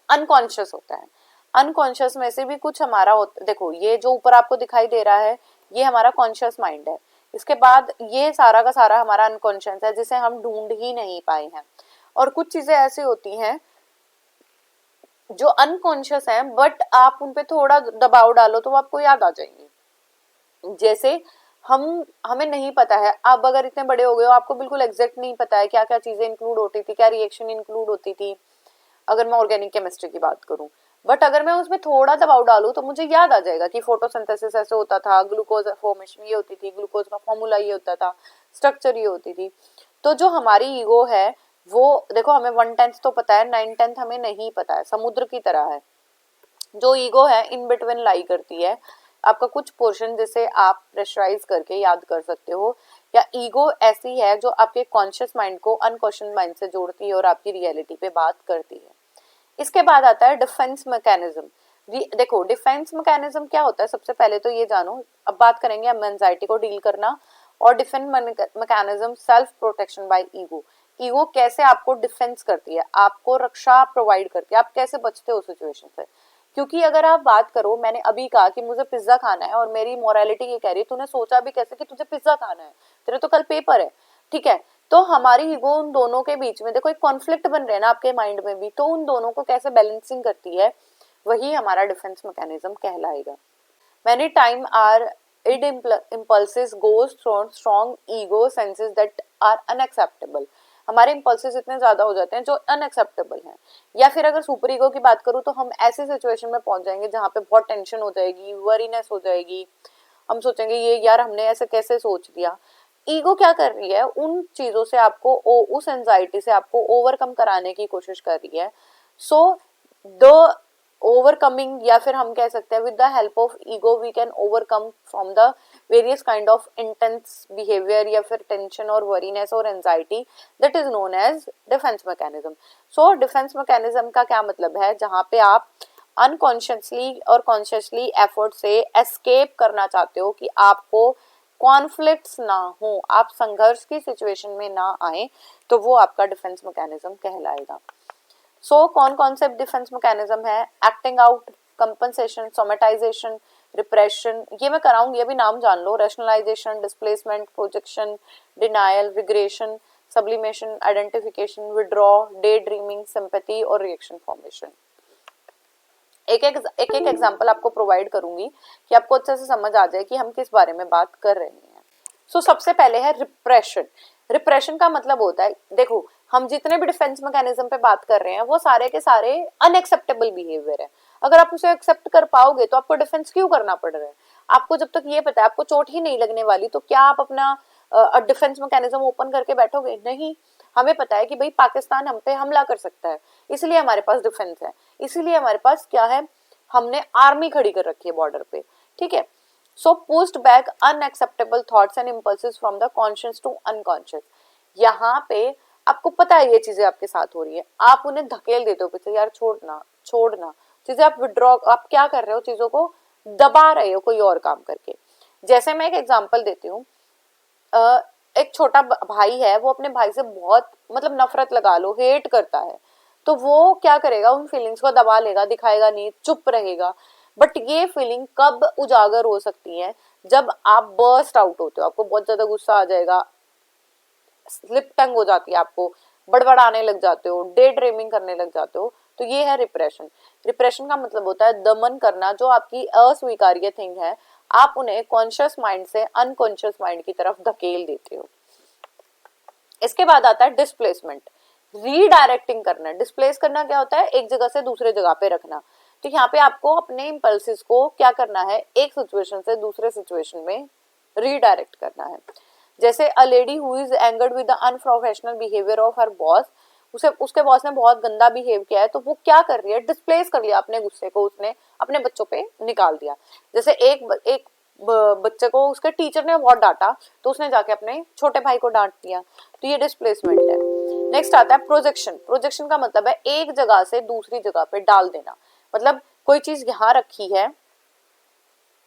अनकॉन्शियस होता है। अनकॉन्शियस में से भी कुछ हमारा देखो ये जो ऊपर आपको दिखाई दे रहा है ये हमारा कॉन्शियस माइंड है, इसके बाद ये सारा का सारा हमारा अनकॉन्शियस है जिसे हम ढूंढ ही नहीं पाए हैं। और कुछ चीजें ऐसी होती हैं जो अनकॉन्शियस हैं, बट आप उन पे थोड़ा दबाव डालो तो वो आपको याद आ जाएंगी। जैसे हमें नहीं पता है, आप अगर इतने बड़े हो गए हो आपको बिल्कुल एग्जैक्ट नहीं पता है क्या क्या चीजें इंक्लूड होती थी, क्या रिएक्शन इंक्लूड होती थी, अगर मैं ऑर्गेनिक केमिस्ट्री की बात करूं, बट अगर मैं उसमें थोड़ा दबाव डालूं तो मुझे याद आ जाएगा कि फोटोसिंथेसिस ऐसे होता था, ग्लूकोज फॉर्मेशन ये होती थी, ग्लूकोज का फॉर्मूला ये होता था, स्ट्रक्चर ये होती थी। तो जो हमारी ईगो है वो देखो हमें 1/10 तो पता है, 9/10 हमें नहीं पता है, समुद्र की तरह है। जो ईगो है इन बिटवीन लाई करती है, आपका कुछ पोर्शन जिसे आप प्रेशराइज करके याद कर सकते हो, या ईगो ऐसी है जो आपके कॉन्शियस माइंड को अनकॉन्शियस माइंड से जोड़ती है और आपकी रियलिटी पे बात करती है। इसके बाद आता है डिफेंस मैकेनिज्म। देखो डिफेंस मैकेनिज्म क्या होता है, सबसे पहले तो ये जानो। अब बात करेंगे हम एंजाइटी को डील करना, और defence mechanism self protection bye ego. Ego कैसे आपको डिफेंस करती है, आपको रक्षा प्रोवाइड करती है, आप कैसे बचते हो सिचुएशन से। क्योंकि अगर आप बात करो, मैंने अभी कहा कि मुझे पिज्जा खाना है और मेरी मोरालिटी ये कह रही है, तूने सोचा भी कैसे कि तुझे पिज्जा खाना है, तेरे तो कल पेपर है, ठीक है। तो हमारी ईगो उन दोनों के बीच में, देखो एक कॉन्फ्लिक्ट बन रहे हैं ना आपके माइंड में भी, तो उन दोनों को कैसे बैलेंसिंग करती है, वही हमारा डिफेंस मैकेनिज्म कहलाएगा। Many time our id impulses goes through strong ego senses that are unacceptable। हमारे impulses इतने ज्यादा हो जाते हैं जो unacceptable हैं। या फिर अगर सुपर ईगो की बात करूँ तो हम ऐसी सिचुएशन में पहुंच जाएंगे जहाँ पे बहुत टेंशन हो जाएगी, वरीनेस हो जाएगी, हम सोचेंगे ये यार हमने ऐसे कैसे सोच दिया। ईगो क्या कर रही है, उन चीजों से आपको उस एंजाइटी से आपको ओवरकम कराने की कोशिश कर रही है। सो द ओवरकमिंग, या फिर हम कह सकते हैं with the help of ego we can overcome from the various kind of intense behaviour, या फिर टेंशन और वरीनेस और anxiety, that is known as defence mechanism. So defence mechanism का क्या मतलब है, जहाँ पे आप अनकॉन्शियसली और कॉन्शियसली एफर्ट से एस्केप करना चाहते हो कि आपको कॉन्फ्लिक्ट्स ना हो, आप संघर्ष की सिचुएशन में ना आए, तो वो आपका डिफेंस मैकेनिज्म कहलाएगा। सो कौन कौन से डिफेंस मैकेनिज्म है, acting out, compensation, somatisation, repression, ये मैं कराऊंगी, अभी नाम जान लो, rationalisation, displacement, projection, denial, regression, sublimation, identification, withdraw, day dreaming, sympathy और रिएक्शन फॉर्मेशन। एक एक एग्जांपल आपको प्रोवाइड करूंगी कि आपको अच्छे से समझ आ जाए कि हम किस बारे में बात कर रहे हैं। सो सबसे पहले है रिप्रेशन। रिप्रेशन का मतलब होता है, देखो हम जितने भी डिफेंस मैकेनिज्म पे बात कर रहे हैं वो सारे के सारे अनएक्सेप्टेबल बिहेवियर है। अगर आप उसे एक्सेप्ट कर पाओगे तो आपको डिफेंस क्यों करना पड़ रहा है। आपको जब तक ये पता है आपको चोट ही नहीं लगने वाली, तो क्या आप अपना डिफेंस मैकेनिज्म ओपन करके बैठोगे? नहीं। हमें पता है कि भाई पाकिस्तान हम पे हमला कर सकता है, इसलिए हमारे पास डिफेंस है, इसीलिए हमारे पास क्या है, हमने आर्मी खड़ी कर रखी है बॉर्डर पे, ठीक है। So pushed back unacceptable thoughts and impulses from the conscious to unconscious. यहाँ पे आपको पता है ये चीजें आपके साथ हो रही है, आप उन्हें धकेल देते हो पीछे, यार छोड़ना छोड़ना चीजें, आप विड्रॉ, आप क्या कर रहे हो, चीजों को दबा रहे हो कोई और काम करके। जैसे मैं एक एग्जांपल देती हूँ, एक छोटा भाई है, वो अपने भाई से बहुत मतलब नफरत लगा लो, हेट करता है, तो वो क्या करेगा, उन फीलिंग्स को दबा लेगा, दिखाएगा नहीं, चुप रहेगा। बट ये फीलिंग कब उजागर हो सकती है, जब आप बर्स्ट आउट होते हो, आपको बहुत ज्यादा गुस्सा आ जाएगा, स्लिप टंग हो जाती है, आपको बड़बड़ाने लग जाते हो, डे ड्रीमिंग करने लग जाते हो, तो ये है रिप्रेशन। रिप्रेशन का मतलब होता है दमन करना, जो आपकी अस्वीकार्य थिंग है आप उन्हें कॉन्शियस माइंड से अनकॉन्शियस माइंड की तरफ धकेल देते हो। इसके बाद आता है डिस्प्लेसमेंट, रीडायरेक्टिंग करना। डिस्प्लेस करना क्या होता है, एक जगह से दूसरे जगह पे रखना। तो यहाँ पे आपको अपने इम्पल्सिस को क्या करना है, एक सिचुएशन से दूसरे सिचुएशन में रीडायरेक्ट करना है। जैसे a lady who is angered with the unprofessional behaviour of her boss, उसे उसके बॉस ने बहुत गंदा बिहेव किया है, तो वो क्या कर रही है, डिस्प्लेस कर लिया अपने गुस्से को, उसने अपने बच्चों पे निकाल दिया। जैसे एक बच्चे को उसके टीचर ने बहुत डांटा, तो उसने जाके अपने छोटे भाई को डांट दिया, तो ये डिस्प्लेसमेंट है। नेक्स्ट आता है प्रोजेक्शन। प्रोजेक्शन का मतलब है एक जगह से दूसरी जगह पे डाल देना, मतलब कोई चीज यहाँ रखी है,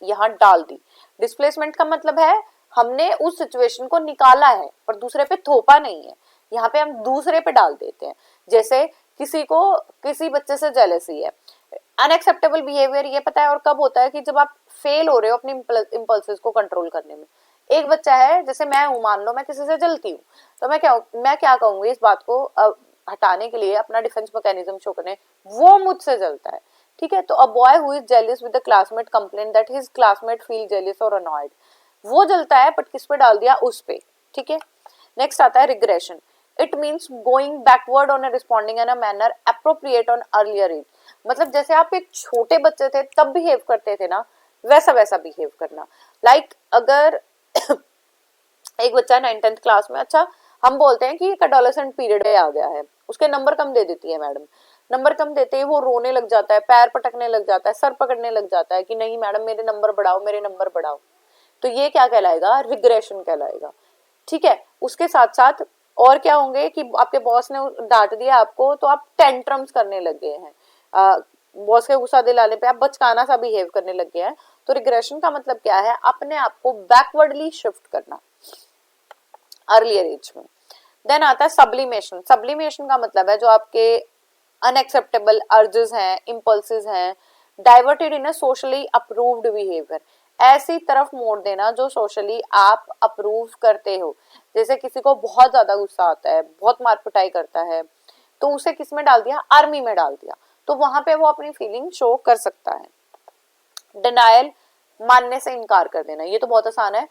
यहाँ डाल दी। डिस्प्लेसमेंट का मतलब है हमने उस सिचुएशन को निकाला है पर दूसरे पे थोपा नहीं है, यहाँ पे हम दूसरे पे डाल देते हैं। जैसे किसी को किसी बच्चे से जेलसी है, अनएक्सेप्टेबल बिहेवियर ये पता है, और कब होता है कि जब आप फेल हो रहे हो अपनी इम्पल्सेस को कंट्रोल करने में। एक बच्चा है, जैसे मैं हूं, मान लो मैं किसी से जलती हूँ, तो मैं क्या कहूंगी इस बात को हटाने के लिए, अपना डिफेंस मैकेनिज्म शो करने, वो मुझसे जलता है, ठीक है। तो a boy who is jealous with the classmate complain that his classmate feel jealous और अनॉयड, वो जलता है बट किस पे डाल दिया, उस पे, ठीक है। नेक्स्ट आता है regression. It means going backward on responding in a manner appropriate on earlier age. मतलब जैसे आप एक छोटे बच्चे थे तब बिहेव करते थे ना, वैसा वैसा बिहेव करना। लाइक अगर एक बच्चा 9th-10th क्लास में, अच्छा हम बोलते हैं कि एक एडोलेसेंट पीरियड आ गया है, उसके नंबर कम दे देती है मैडम, नंबर कम देते ही वो रोने लग जाता है, पैर पटकने लग जाता है, सर पकड़ने लग जाता है कि नहीं मैडम मेरे नंबर बढ़ाओ, मेरे नंबर बढ़ाओ। तो ये क्या कहलाएगा, रिग्रेशन कहलाएगा। ठीक है, उसके साथ साथ और क्या होंगे कि आपके बॉस ने डांट दिया आपको तो आप टेंट्रम्स करने लग गए हैं, बॉस के गुस्सा दिलाने पे आप बचकाना सा बिहेव करने लग गए हैं। तो रिग्रेशन का मतलब क्या है, अपने आप को बैकवर्डली शिफ्ट करना अर्लियर एज में। देन आता है सब्लिमेशन। सब्लिमेशन का मतलब है जो आपके अनएक्सेप्टेबल अर्जेस हैं, इम्पल्सेस हैं, डाइवर्टेड इन अ सोशली अप्रूव्ड बिहेवियर, ऐसी तरफ मोड़ देना जो सोशली आप अप्रूव करते हो। जैसे किसी को बहुत ज्यादा गुस्सा आता है, बहुत मार पिटाई करता है, तो उसे किस में डाल दिया, आर्मी में डाल दिया, तो वहां पे वो अपनी फीलिंग शो कर सकता है। डिनायल, मानने से इनकार कर देना, ये तो बहुत आसान है।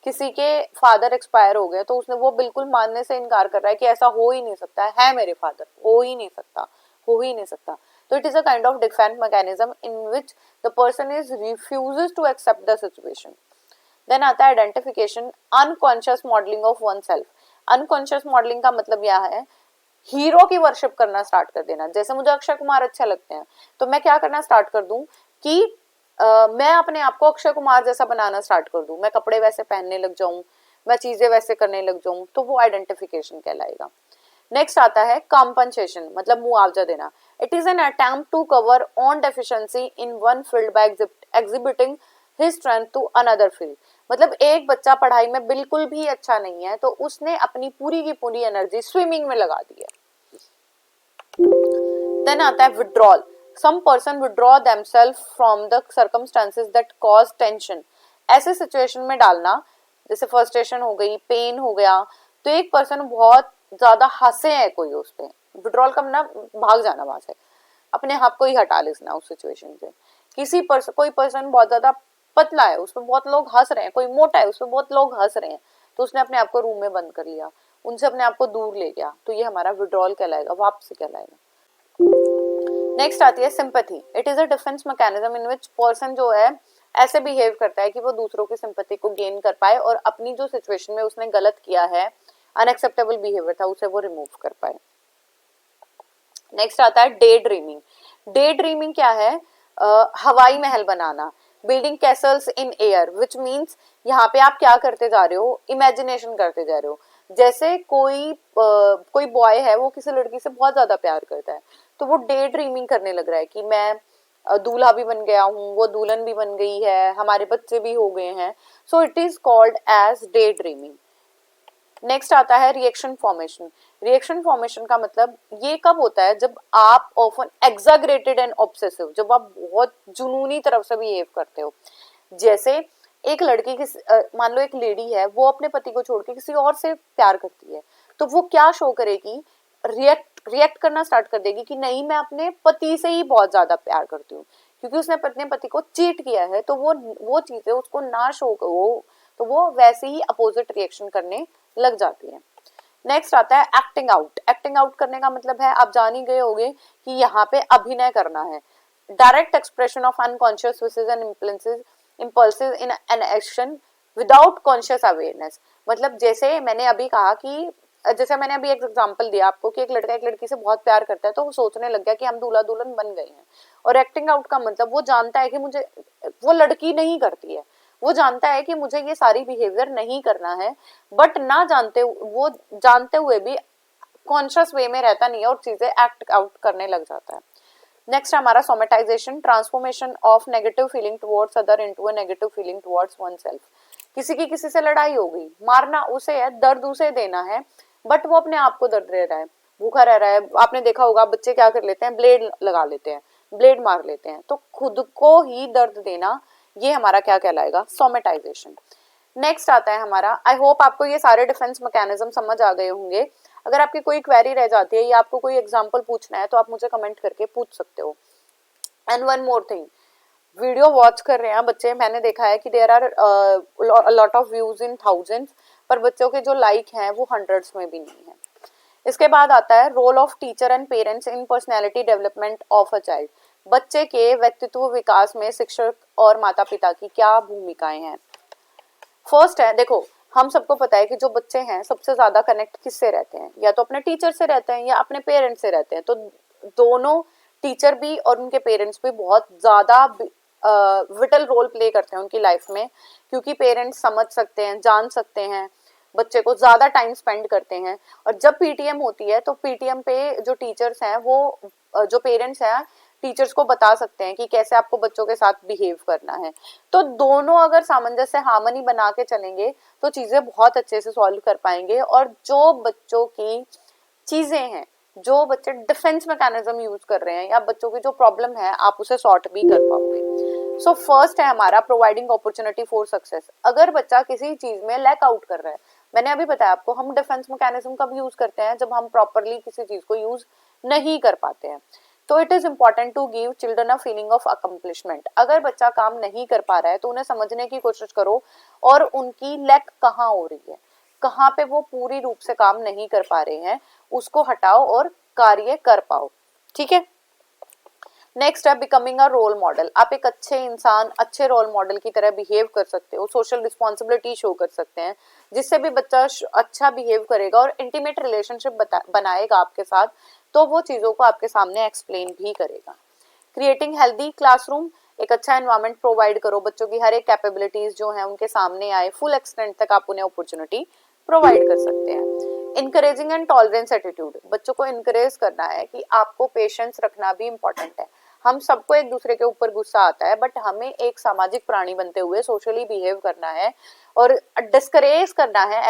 किसी के फादर एक्सपायर हो गए तो उसने वो बिल्कुल मानने से इनकार कर रहा है कि ऐसा हो ही नहीं सकता है मेरे फादर, हो ही नहीं सकता, हो ही नहीं सकता। तो it is a kind of defence mechanism in which the person is refuses to accept the situation. Then आता है identification, unconscious modelling of oneself. Unconscious modelling का मतलब यह है हीरो की वर्शिप करना स्टार्ट कर देना। जैसे मुझे अक्षय कुमार अच्छे लगते हैं तो मैं क्या करना स्टार्ट कर दूं कि मैं अपने आप को अक्षय कुमार जैसा बनाना स्टार्ट कर दूं, मैं कपड़े वैसे पहनने लग जाऊं, मैं चीजें वैसे करने लग जाऊं, तो वो आइडेंटिफिकेशन कहलाएगा। नेक्स्ट आता है कॉम्पनसेशन, मतलब मुआवजा देना। It is an attempt to cover on deficiency in one field by exhibiting his strength to another field. मतलब एक बच्चा पढ़ाई में बिल्कुल भी अच्छा नहीं है तो उसने अपनी पूरी की पूरी एनर्जी स्विमिंग में लगा दी है। देन आता है withdrawal. Some person withdraw themselves from the circumstances that cause tension. ऐसे सिचुएशन में डालना, जैसे फ्रस्ट्रेशन हो गई, पेन हो गया, तो एक पर्सन बहुत ज्यादा हंसे है कोई उस पे, विड्रॉल करना, भाग जाना वहां से, अपने आप को ही हटा लेना उस सिचुएशन से। किसी पर्सन, कोई पर्सन बहुत ज्यादा पतला है, उस पर बहुत लोग हंस रहे हैं, कोई मोटा है, उस पर बहुत लोग हंस रहे हैं, तो उसने अपने आप को रूम में बंद कर लिया, उनसे अपने आप को दूर ले गया, तो ये हमारा विड्रॉल कहलाएगा, वापसी कहलाएगा। नेक्स्ट आती है sympathy. It is a defence mechanism in which person जो है ऐसे बिहेव करता है कि वो दूसरों की सिंपैथी को गेन कर पाए और अपनी जो सिचुएशन में उसने गलत किया है, अनएक्सेप्टेबल बिहेवियर था, उसे वो रिमूव कर पाए। नेक्स्ट आता है डे ड्रीमिंग। डे ड्रीमिंग क्या है, हवाई महल बनाना, building castles in air, which means यहाँ पे आप क्या करते जा रहे हो, इमेजिनेशन करते जा रहे हो। जैसे कोई बॉय है, वो किसी लड़की से बहुत ज्यादा प्यार करता है, तो वो डे ड्रीमिंग करने लग रहा है कि मैं दूल्हा भी बन गया हूँ, वो दुल्हन भी बन गई है, हमारे बच्चे भी हो गए हैं, so it is called as day dreaming. Next आता है रिएक्शन फॉर्मेशन। रिएक्शन फॉर्मेशन का मतलब ये कब होता है, जब आप ऑफन एग्जाग्रेटेड एंड ऑब्सेसिव, जब आप बहुत जुनूनी तरफ से बिहेव करते हो। जैसे एक लड़की मान लो एक लेडी है, वो अपने पति को छोड़ के किसी और से प्यार करती है, तो वो क्या शो करेगी, रिएक्ट करना स्टार्ट कर देगी कि नहीं मैं अपने पति से ही बहुत ज्यादा प्यार करती हूँ, क्योंकि उसने अपने पति को चीट किया है, तो वो चीजें उसको ना शो हो, तो वो वैसे ही अपोजिट रिएक्शन करने लग जाती है। नेक्स्ट आता है एक्टिंग आउट। एक्टिंग आउट करने का मतलब है, आप जान ही गए होंगे कि यहाँ पे अभिनय करना है। Direct expression of unconscious wishes and impulses in an action without conscious awareness. मतलब जैसे मैंने अभी कहा कि जैसे मैंने अभी एक एग्जांपल दिया आपको कि एक लड़का एक लड़की से बहुत प्यार करता है, तो वो सोचने लग गया कि हम दूल्हा दुल्हन बन गए हैं। और एक्टिंग आउट का मतलब वो जानता है कि मुझे, वो लड़की नहीं करती है, वो जानता है कि मुझे ये सारी बिहेवियर नहीं करना है, बट ना जानते, वो जानते हुए भी कॉन्शियस वे में रहता नहीं है और चीजें एक्ट आउट करने लग जाता है। नेक्स्ट हमारा somatisation, transformation of negative feeling towards other into a negative feeling towards oneself. किसी की किसी से लड़ाई हो गई, मारना उसे है, दर्द उसे देना है, बट वो अपने आप को दर्द दे रहा है, भूखा रह रहा है। आपने देखा होगा बच्चे क्या कर लेते हैं, ब्लेड लगा लेते हैं, ब्लेड मार लेते हैं, तो खुद को ही दर्द देना, ये हमारा क्या कहलाएगा, सोमेटाइजेशन। नेक्स्ट आता है हमारा, आई होप आपको ये सारे डिफेंस मैकेनिज्म समझ आ गए होंगे। अगर आपकी कोई क्वेरी रह जाती है या आपको कोई एग्जांपल पूछना है तो आप मुझे कमेंट करके पूछ सकते हो। And one more thing, video watch कर रहे हैं बच्चे, मैंने देखा है कि there are lot of views in thousands, पर बच्चों के जो लाइक हैं वो हंड्रेड्स में भी नहीं है। इसके बाद आता है role of teacher and parents in personality development of a child. बच्चे के व्यक्तित्व विकास में शिक्षक और माता पिता की क्या भूमिकाएं हैं। फर्स्ट है, देखो हम सबको पता है कि जो बच्चे हैं सबसे ज्यादा कनेक्ट किससे रहते हैं, या तो अपने टीचर से रहते हैं या अपने पेरेंट्स से रहते हैं। तो दोनों टीचर भी और उनके पेरेंट्स भी बहुत ज्यादा विटल रोल प्ले करते हैं उनकी लाइफ में, क्योंकि पेरेंट्स समझ सकते हैं, जान सकते हैं, बच्चे को ज्यादा टाइम स्पेंड करते हैं। और जब पीटीएम होती है तो पीटीएम पे जो टीचर्स हैं वो जो पेरेंट्स हैं टीचर्स को बता सकते हैं कि कैसे आपको बच्चों के साथ बिहेव करना है। तो दोनों अगर सामंजस्य हार्मनी बना के चलेंगे तो चीजें बहुत अच्छे से सॉल्व कर पाएंगे। और जो बच्चों की चीजें हैं, जो बच्चे डिफेंस मैकेनिज्म यूज कर रहे हैं या बच्चों की जो प्रॉब्लम है आप उसे सॉर्ट भी कर पाओगे। सो फर्स्ट है हमारा प्रोवाइडिंग अपॉर्चुनिटी फॉर सक्सेस। अगर बच्चा किसी चीज में लैक आउट कर रहा है, मैंने अभी बताया आपको हम डिफेंस मैकेनिज्म कब यूज करते हैं, जब हम प्रॉपरली किसी चीज को यूज नहीं कर पाते हैं। तो it is important to give children a feeling of accomplishment. अगर बच्चा काम नहीं कर पा रहा है तो उन्हें समझने की कोशिश करो और उनकी लैक कहाँ हो रही है, कहाँ पे वो पूरी रूप से काम नहीं कर पा रहे हैं, उसको हटाओ और कार्य कर पाओ। ठीक है। नेक्स्ट है बिकमिंग अ रोल मॉडल। आप एक अच्छे इंसान, अच्छे रोल मॉडल की तरह बिहेव कर सकते हो, सोशल रिस्पॉन्सिबिलिटी शो कर सकते हैं, जिससे भी बच्चा अच्छा बिहेव करेगा और इंटीमेट रिलेशनशिप बनाएगा आपके साथ, तो वो चीजों को आपके सामने एक्सप्लेन भी करेगा। क्रिएटिंग हेल्दी क्लासरूम, एक अच्छा एनवायरनमेंट प्रोवाइड करो, बच्चों की हर एक कैपेबिलिटीज जो है उनके सामने आए, फुल एक्सटेंट तक आप उन्हें अपॉर्चुनिटी प्रोवाइड कर सकते हैं। इनकरेजिंग एंड टॉलरेंस एटीट्यूड, बच्चों को इनकरेज करना है कि आपको पेशेंस रखना भी इंपॉर्टेंट है। हम सबको एक दूसरे के ऊपर गुस्सा आता है, बट हमें एक सामाजिक प्राणी बनते हुए सोशली बिहेव करना है और डिस्करेज करना है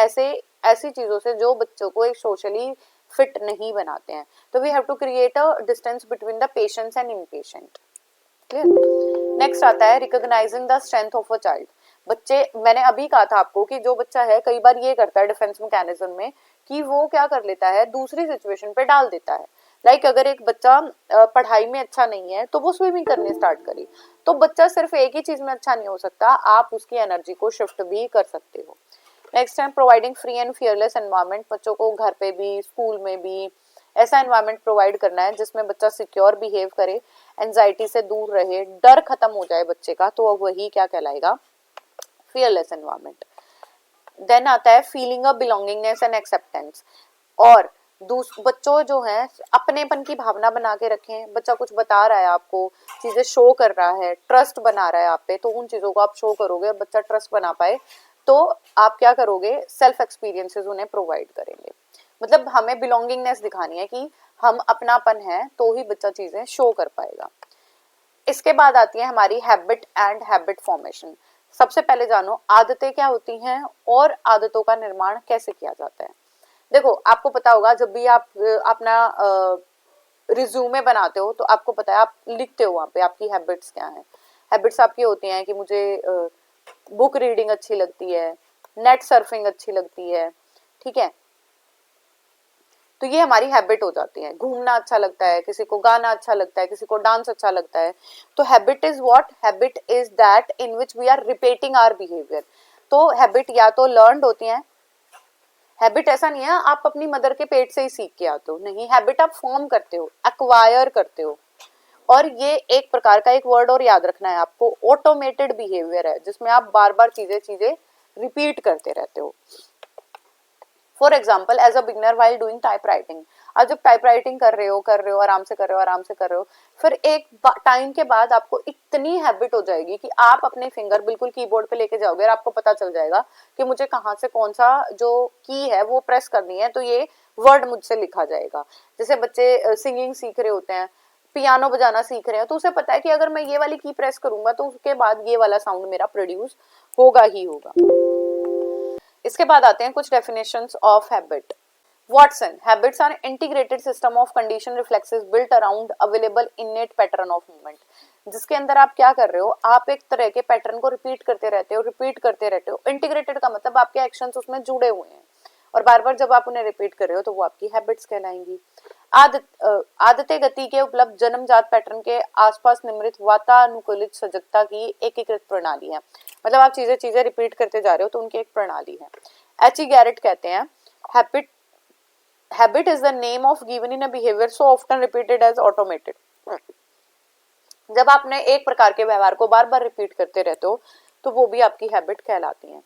ऐसी चीजों से जो बच्चों को एक सोशली फिट नहीं बनाते हैं। तो we have to create a distance between the patients and impatient. Clear. Next आता है recognising the strength of a child. बच्चे, मैंने अभी कहा था आपको कि जो बच्चा है कई बार ये करता है डिफेंस मैकेनिज्म में कि वो क्या कर लेता है, दूसरी सिचुएशन पे डाल देता है। लाइक अगर एक बच्चा पढ़ाई में अच्छा नहीं है तो वो स्विमिंग करने स्टार्ट करे, तो बच्चा सिर्फ एक ही चीज में अच्छा नहीं हो सकता, आप उसकी एनर्जी को शिफ्ट भी कर सकते हो। नेक्स्ट है providing free and fearless environment. बच्चों को घर पे भी, स्कूल में भी ऐसा एनवायरनमेंट प्रोवाइड करना है जिसमें बच्चा सिक्योर बिहेव करे, एंजाइटी से दूर रहे, डर खत्म हो जाए बच्चे का, तो वही क्या कहलाएगा, फियरलेस एनवायरनमेंट। देन आता है feeling a belongingness and acceptance. और बच्चों जो है अपनेपन की भावना बना के रखें। बच्चा कुछ बता रहा है आपको, चीजें शो कर रहा है, ट्रस्ट बना रहा है आप पे, तो उन चीजों को आप शो करोगे और बच्चा ट्रस्ट बना पाए तो आप क्या करोगे, सेल्फ एक्सपीरियंसेस उन्हें प्रोवाइड करेंगे। मतलब हमें बिलोंगिंगनेस दिखानी है कि हम अपनापन है तो ही बच्चा चीजें शो कर पाएगा। इसके बाद आती है हमारी हैबिट एंड हैबिट फॉर्मेशन। सबसे पहले जानो आदतें क्या होती हैं और आदतों का निर्माण कैसे किया जाता है। देखो आपको पता होगा जब भी आप अपना रिज्यूमे बनाते हो तो आपको पता है आप लिखते हो वहां पे आपकी हैबिट्स क्या हैं। हैबिट्स आपकी होती हैं कि मुझे बुक रीडिंग अच्छी लगती है, नेट सर्फिंग अच्छी लगती है, ठीक है। तो ये हमारी हैबिट हो जाती है। घूमना अच्छा लगता है, किसी को गाना अच्छा लगता है, किसी को डांस अच्छा लगता है। तो habit is what, habit is that in which we are repeating our behaviour. तो हैबिट या तो लर्नड होती हैं, हैबिट ऐसा नहीं है आप अपनी मदर के पेट से ही सीख के आते हो, नहीं, हैबिट आप फॉर्म करते हो, एक्वायर करते हो। और ये एक प्रकार का एक वर्ड और याद रखना है आपको, ऑटोमेटेड बिहेवियर है जिसमें आप बार बार चीजें रिपीट करते रहते हो। For example as a beginner while doing type writing, आप जब टाइप राइटिंग कर रहे हो आराम से कर रहे हो, फिर एक टाइम के बाद आपको इतनी हैबिट हो जाएगी कि आप अपने फिंगर बिल्कुल कीबोर्ड पे लेके जाओगे और आपको पता चल जाएगा कि मुझे कहाँ से कौन सा जो की है वो प्रेस करनी है, तो ये वर्ड मुझसे लिखा जाएगा। जैसे बच्चे सिंगिंग सीख रहे होते हैं, पियानो बजाना सीख रहे हैं, तो उसे पता है कि अगर मैं ये वाली की प्रेस करूंगा तो उसके बाद ये वाला साउंड मेरा प्रोड्यूस होगा ही होगा। इसके बाद आते हैं कुछ definitions of habit. Watson, habits are integrated system of condition reflexes built around available innate pattern of movement। जिसके अंदर आप क्या कर रहे हो, आप एक तरह के पैटर्न को रिपीट करते रहते हो। इंटीग्रेटेड का मतलब आपके एक्शंस उसमें जुड़े हुए हैं और बार बार जब आप उन्हें रिपीट कर रहे हो तो वो आपकी हैबिट्स कहलाएंगी। आदतें गति के उपलब्ध जन्मजात पैटर्न के आसपास निम्रित वातानुकूलित सजगता की एकीकृत प्रणाली है। मतलब आप चीजें रिपीट करते जा रहे हो तो उनकी एक प्रणाली है। एच ई गैरेट कहते हैं Habit is the name of given in a behavior so often repeated as automated। जब आपने एक प्रकार के व्यवहार को बार बार रिपीट करते रहते हो तो वो भी आपकी हैबिट कहलाती है।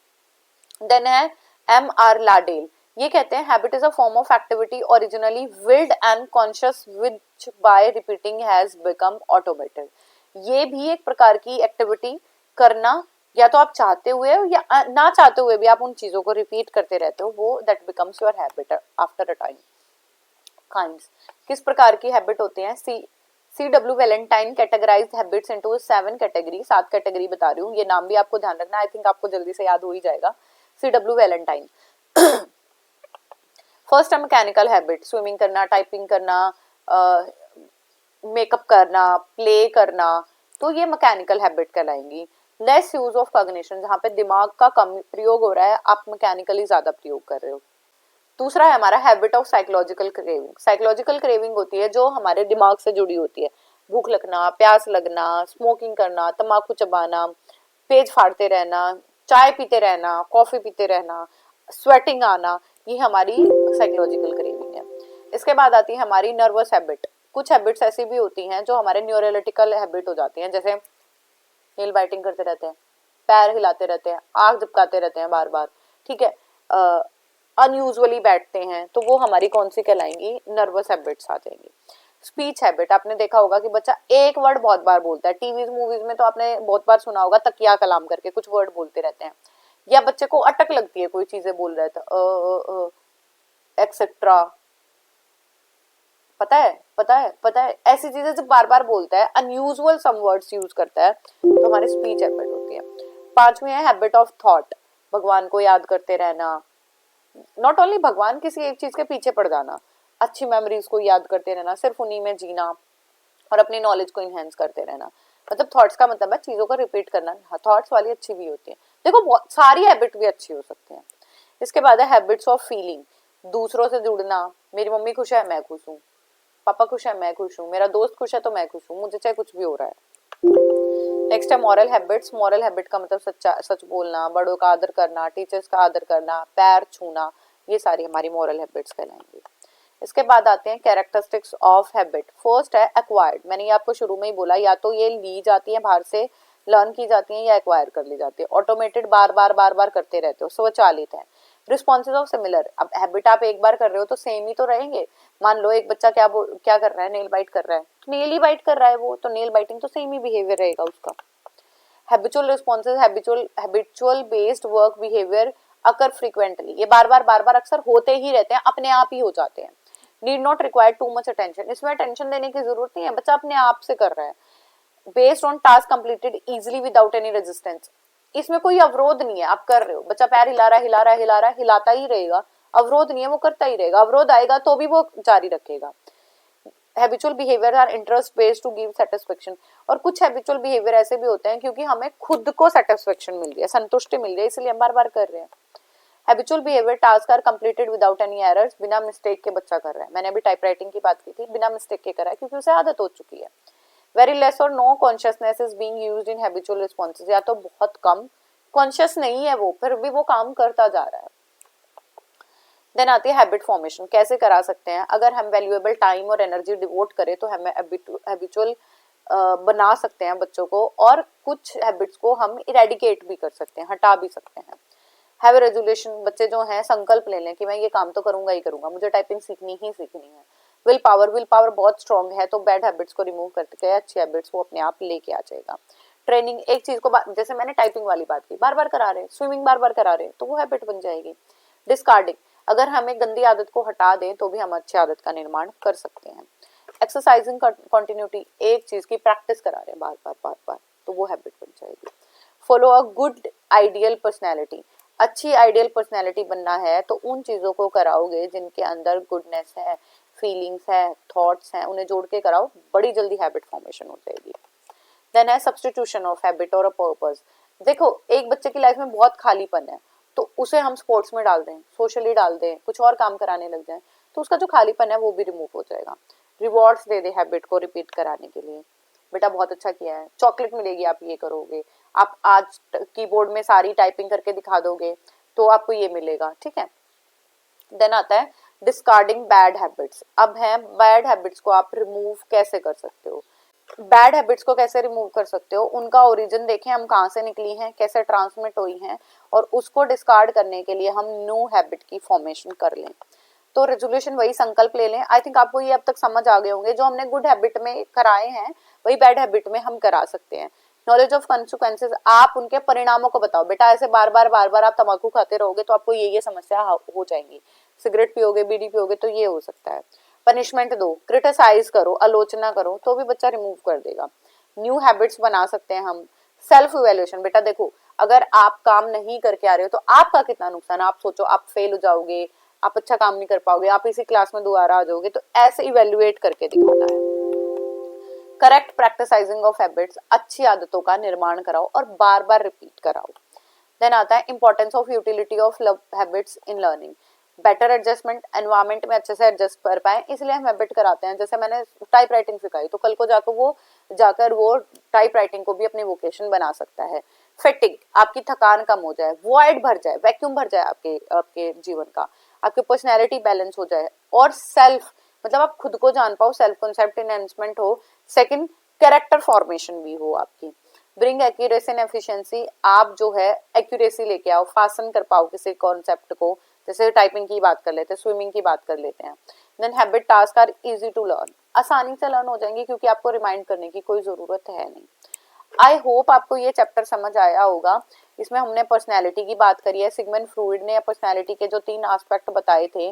देन है M.R. लाडेल ये कहते हैं habit is a form of activity originally willed and conscious which by repeating has become automated. ये भी एक प्रकार की एक्टिविटी करना, या तो आप चाहते हुए या ना चाहते हुए भी आप उन चीजों को रिपीट करते रहते हो, वो that becomes your habit after a time. Kinds, किस प्रकार की हैबिट होते हैं? C.W. Valentine categorised habits into 7 category, 7 category बता रही हूँ, ये नाम भी आपको ध्यान रखना, आई थिंक आपको जल्दी से याद हो ही जाएगा। C.W. वैलेंटाइन। फर्स्ट है मैकेनिकल हैबिट, स्विमिंग करना, टाइपिंग करना, मेकअप करना, प्ले करना, तो ये मैकेनिकल हैबिट कहलाएंगी। लेस यूज ऑफ कॉग्निशन, जहाँ पे दिमाग का कम प्रयोग हो रहा है, आप मैकेनिकली ज्यादा प्रयोग कर रहे हो। दूसरा है हमारा habit of psychological craving. Psychological craving होती है जो हमारे दिमाग से जुड़ी होती है, भूख लगना, प्यास लगना, स्मोकिंग करना, तम्बाकू चबाना, पेज फाड़ते रहना, चाय पीते रहना, कॉफी पीते रहना, स्वेटिंग आना, ये हमारी साइकोलॉजिकल क्रेविंग है। इसके बाद आती है हमारी नर्वस हैबिट। कुछ हैबिट्स ऐसी भी होती हैं जो हमारे न्यूरोलिटिकल हैबिट हो जाती हैं, जैसे नेल बाइटिंग करते रहते हैं, पैर हिलाते रहते हैं, आंख झपकाते रहते हैं बार बार, ठीक है, अनयूजुअली बैठते हैं, तो वो हमारी कौन सी कहलाएंगी? नर्वस हैबिट्स आ जाएंगी। स्पीच हैबिट, आपने देखा होगा कि बच्चा एक वर्ड बहुत बार बोलता है, टीवीज मूवीज में तो आपने बहुत बार सुना होगा तकिया कलाम करके कुछ वर्ड बोलते रहते हैं, या बच्चे को अटक लगती है कोई चीजें बोल रहा है तो एक्सेट्रा, पता है ऐसी चीजें जब बार बार बोलता है, अनयूजुअल सम वर्ड्स यूज करता है, तो हमारी स्पीच हैबिट होती है। पांचवी है हैबिट ऑफ थॉट, भगवान को याद करते रहना, नॉट ओनली भगवान, किसी एक चीज के पीछे पड़ जाना, अच्छी मेमोरीज को याद करते रहना, सिर्फ उन्हीं में जीना और अपनी नॉलेज को इनहेंस करते रहना। मतलब थॉट्स का मतलब है चीजों को रिपीट करना। थॉट्स वाली अच्छी भी होती है, देखो बहुत सारी हैबिट भी अच्छी हो सकती हैं। इसके बाद है हैबिट्स ऑफ फीलिंग, दूसरों से जुड़ना, मेरी मम्मी खुश है मैं खुश हूँ, पापा खुश है मैं खुश हूँ, मेरा दोस्त खुश है तो मैं खुश हूँ, मुझे चाहे कुछ भी हो रहा है। नेक्स्ट है मॉरल हैबिट्स। मॉरल हैबिट का मतलब सच बोलना, बड़ों का आदर करना, टीचर्स का आदर करना, पैर छूना, ये सारी हमारी मॉरल हैबिट्स कहलाएंगी। इसके बाद आते हैं कैरेक्टरिस्टिक्स ऑफ हैबिट। फर्स्ट है एक्वायर्ड, मैंने ये आपको शुरू में ही बोला, या तो ये ली जाती है बाहर से, लर्न की जाती है, या एक्वायर कर ली जाती है। ऑटोमेटेड, बार बार करते रहते हो, स्वचालित है। रिस्पॉन्सेज ऑफ सिमिलर, अब हैबिट आप एक बार कर रहे हो तो सेम ही तो रहेंगे। मान लो एक बच्चा क्या कर रहा है, नेल बाइट कर रहा है, नेल ही बाइट कर रहा है वो, तो नेल बाइटिंग तो सेम ही बिहेवियर रहेगा उसका। Habitual responses, habitual based work behaviour occur frequently, ये बार बार अक्सर होते ही रहते हैं, अपने आप ही हो जाते हैं। Need not require too much attention, इसमें अटेंशन देने की जरूरत नहीं है, बच्चा अपने आप से कर रहा है। Based on task completed easily without any resistance, इसमें कोई अवरोध नहीं है, आप कर रहे हो, बच्चा पैर हिला रहा है, हिलाता ही रहेगा, अवरोध नहीं है, वो करता ही रहेगा। अवरोध आएगा तो भी वो जारी रखेगा। Habitual behaviour are interest based to give satisfaction, और कुछ हैबिचुअल बिहेवियर ऐसे भी होते हैं क्योंकि हमें खुद को सेटिस्फेक्शन मिल रही है, संतुष्टि मिल रही है, इसलिए हम बार बार कर रहे हैं। Habitual behaviour task are completed without any errors, बिना मिस्टेक के बच्चा कर रहा है। मैंने अभी टाइपराइटिंग की बात की थी, बिना मिस्टेक के करा है क्योंकि उसे आदत हो चुकी है। वेरी लेस और no consciousness is being used in habitual responses, या तो बहुत कम कॉन्शियस नहीं है वो, फिर भी वो काम करता जा रहा है। देन आती है हैबिट फॉर्मेशन, कैसे करा सकते हैं? अगर हम वैल्यूएबल टाइम और एनर्जी डिवोट करें तो हमें हैबिचुअल बना सकते हैं बच्चों को, और कुछ हैबिट्स को हम इरेडिकेट भी कर सकते हैं, हटा भी सकते हैं। हैव रेजोल्यूशन, बच्चे जो हैं संकल्प ले लें कि मैं ये काम तो करूंगा ही करूंगा, मुझे टाइपिंग सीखनी ही सीखनी है। विल पावर बहुत स्ट्रांग है, तो बैड हैबिट्स को रिमूव करके अच्छी हैबिट्स वो अपने आप लेके आ जाएगा। ट्रेनिंग, एक चीज को जैसे मैंने टाइपिंग वाली बात की, बार बार करा रहे, स्विमिंग बार बार करा रहे, तो वो हैबिट बन जाएगी। डिस्कार्डिंग, अगर हमें गंदी आदत को हटा दें तो भी हम अच्छी आदत का निर्माण कर सकते हैं। एक्सरसाइजिंग कंटिन्यूटी, एक चीज की प्रैक्टिस करा रहे हैं बार, तो वो हैबिट बन जाएगी। Follow a good ideal personality, अच्छी आइडियल पर्सनैलिटी बनना है तो उन चीजों को कराओगे जिनके अंदर गुडनेस है, फीलिंग्स है, थॉट्स हैं, उन्हें जोड़ के कराओ, बड़ी जल्दी हैबिट फॉर्मेशन हो जाएगी। देन है सब्स्टिट्यूशन ऑफ हैबिट और अ पर्पस। देखो एक बच्चे की लाइफ में बहुत खालीपन है, तो उसे हम स्पोर्ट्स में डाल दें, सोशली डाल दें, कुछ और काम कराने लग जाएं, तो उसका जो खालीपन है वो भी रिमूव हो जाएगा। रिवॉर्ड्स दे दे हैबिट को रिपीट कराने के लिए, बेटा बहुत अच्छा किया है, चॉकलेट मिलेगी आप ये करोगे, आप आज कीबोर्ड में सारी टाइपिंग करके दिखा दोगे तो आपको ये मिलेगा, ठीक है। देन आता है डिस्कार्डिंग बैड हैबिट्स। अब है बैड हैबिट्स को आप रिमूव कैसे कर सकते हो। बैड हैबिट्स को कैसे रिमूव कर सकते हो, उनका ओरिजिन देखें, हम कहाँ से निकली हैं, कैसे ट्रांसमिट हुई हैं, और उसको डिस्कार्ड करने के लिए हम न्यू हैबिट की फॉर्मेशन कर लें। तो रेजोल्यूशन वही संकल्प ले लें। आई थिंक आपको ये अब तक समझ आ गए होंगे, जो हमने गुड हैबिट में कराए हैं वही बैड हैबिट में हम करा सकते हैं। नॉलेज ऑफ कॉन्सिक्वेंसेज, आप उनके परिणामों को बताओ। बेटा ऐसे बार बार आप तंबाकू खाते रहोगे तो आपको ये समस्या हो जाएंगी, सिगरेट पियोगे, बीड़ी पियोगे तो ये हो सकता है। पनिशमेंट दो, क्रिटिसाइज करो, आलोचना करो, तो भी बच्चा रिमूव कर देगा। न्यू हैबिट्स बना सकते हैं हम। सेल्फ इवेल्युएशन, बेटा देखो अगर आप काम नहीं करके आ रहे हो तो आपका कितना नुकसान है, आप सोचो आप फेल हो जाओगे, आप अच्छा काम नहीं कर पाओगे, आप इसी क्लास में दोबारा आ जाओगे, तो ऐसे इवेल्युएट करके दिखाना है। करेक्ट प्रैक्टिसाइजिंग ऑफ हैबिट्स, अच्छी आदतों का निर्माण कराओ और बार बार रिपीट कराओ। देन आता है importance of utility of habits in learning, better adjustment, environment में अच्छे से एडजस्ट कर पाए, इसलिए हम हैबिट कराते हैं। जैसे मैंने टाइप राइटिंग सिखाई तो कल को जाकर वो टाइप राइटिंग को भी अपनी वोकेशन बना सकता है। फिटिंग, आपकी थकान कम हो जाए, वॉइड भर जाए, वैक्यूम भर जाए आपके आपके जीवन का, आपकी पर्सनैलिटी बैलेंस हो जाए, और सेल्फ मतलब आप खुद को जान पाओ, सेल्फ कॉन्सेप्ट एनहेंसमेंट हो। सेकंड, कैरेक्टर फॉर्मेशन भी हो आपकी। ब्रिंग एक्यूरेसी एंड एफिशिएंसी, आप जो है एक्यूरेसी लेके आओ, फासन कर पाओ किसी कॉन्सेप्ट को, जैसे टाइपिंग की बात कर लेते हैं, स्विमिंग की बात कर लेते हैं। Then habit task are easy to learn, आसानी से लर्न हो जाएंगे क्योंकि आपको रिमाइंड करने की कोई जरूरत है नहीं। आई होप आपको ये चैप्टर समझ आया होगा। इसमें हमने पर्सनैलिटी की बात करी है, सिगमंड फ्रॉइड ने पर्सनैलिटी के जो 3 एस्पेक्ट बताए थे,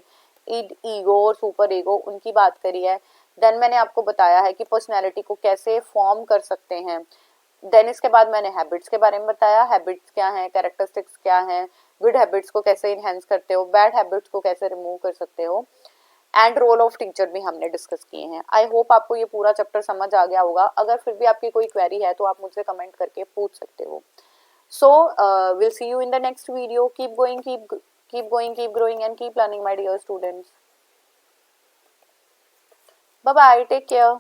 इड, ईगो और सुपर ईगो, उनकी बात करी है। देन मैंने आपको बताया है कि पर्सनैलिटी को कैसे फॉर्म कर सकते हैं। देन इसके बाद मैंने हैबिट्स के बारे में बताया, हैबिट्स क्या हैं, कैरेक्टरिस्टिक्स क्या हैं, गुड हैबिट्स को कैसे इनहेंस करते हो, बैड हैबिट्स को कैसे रिमूव कर सकते हो, एंड रोल ऑफ टीचर भी हमने डिस्कस किए हैं। आई होप आपको ये पूरा चैप्टर समझ आ गया होगा। अगर फिर भी आपकी कोई क्वेरी है तो आप मुझसे कमेंट करके पूछ सकते हो। So will see you in the next video. Keep going, keep growing and keep learning my dear students. Bye bye, take care.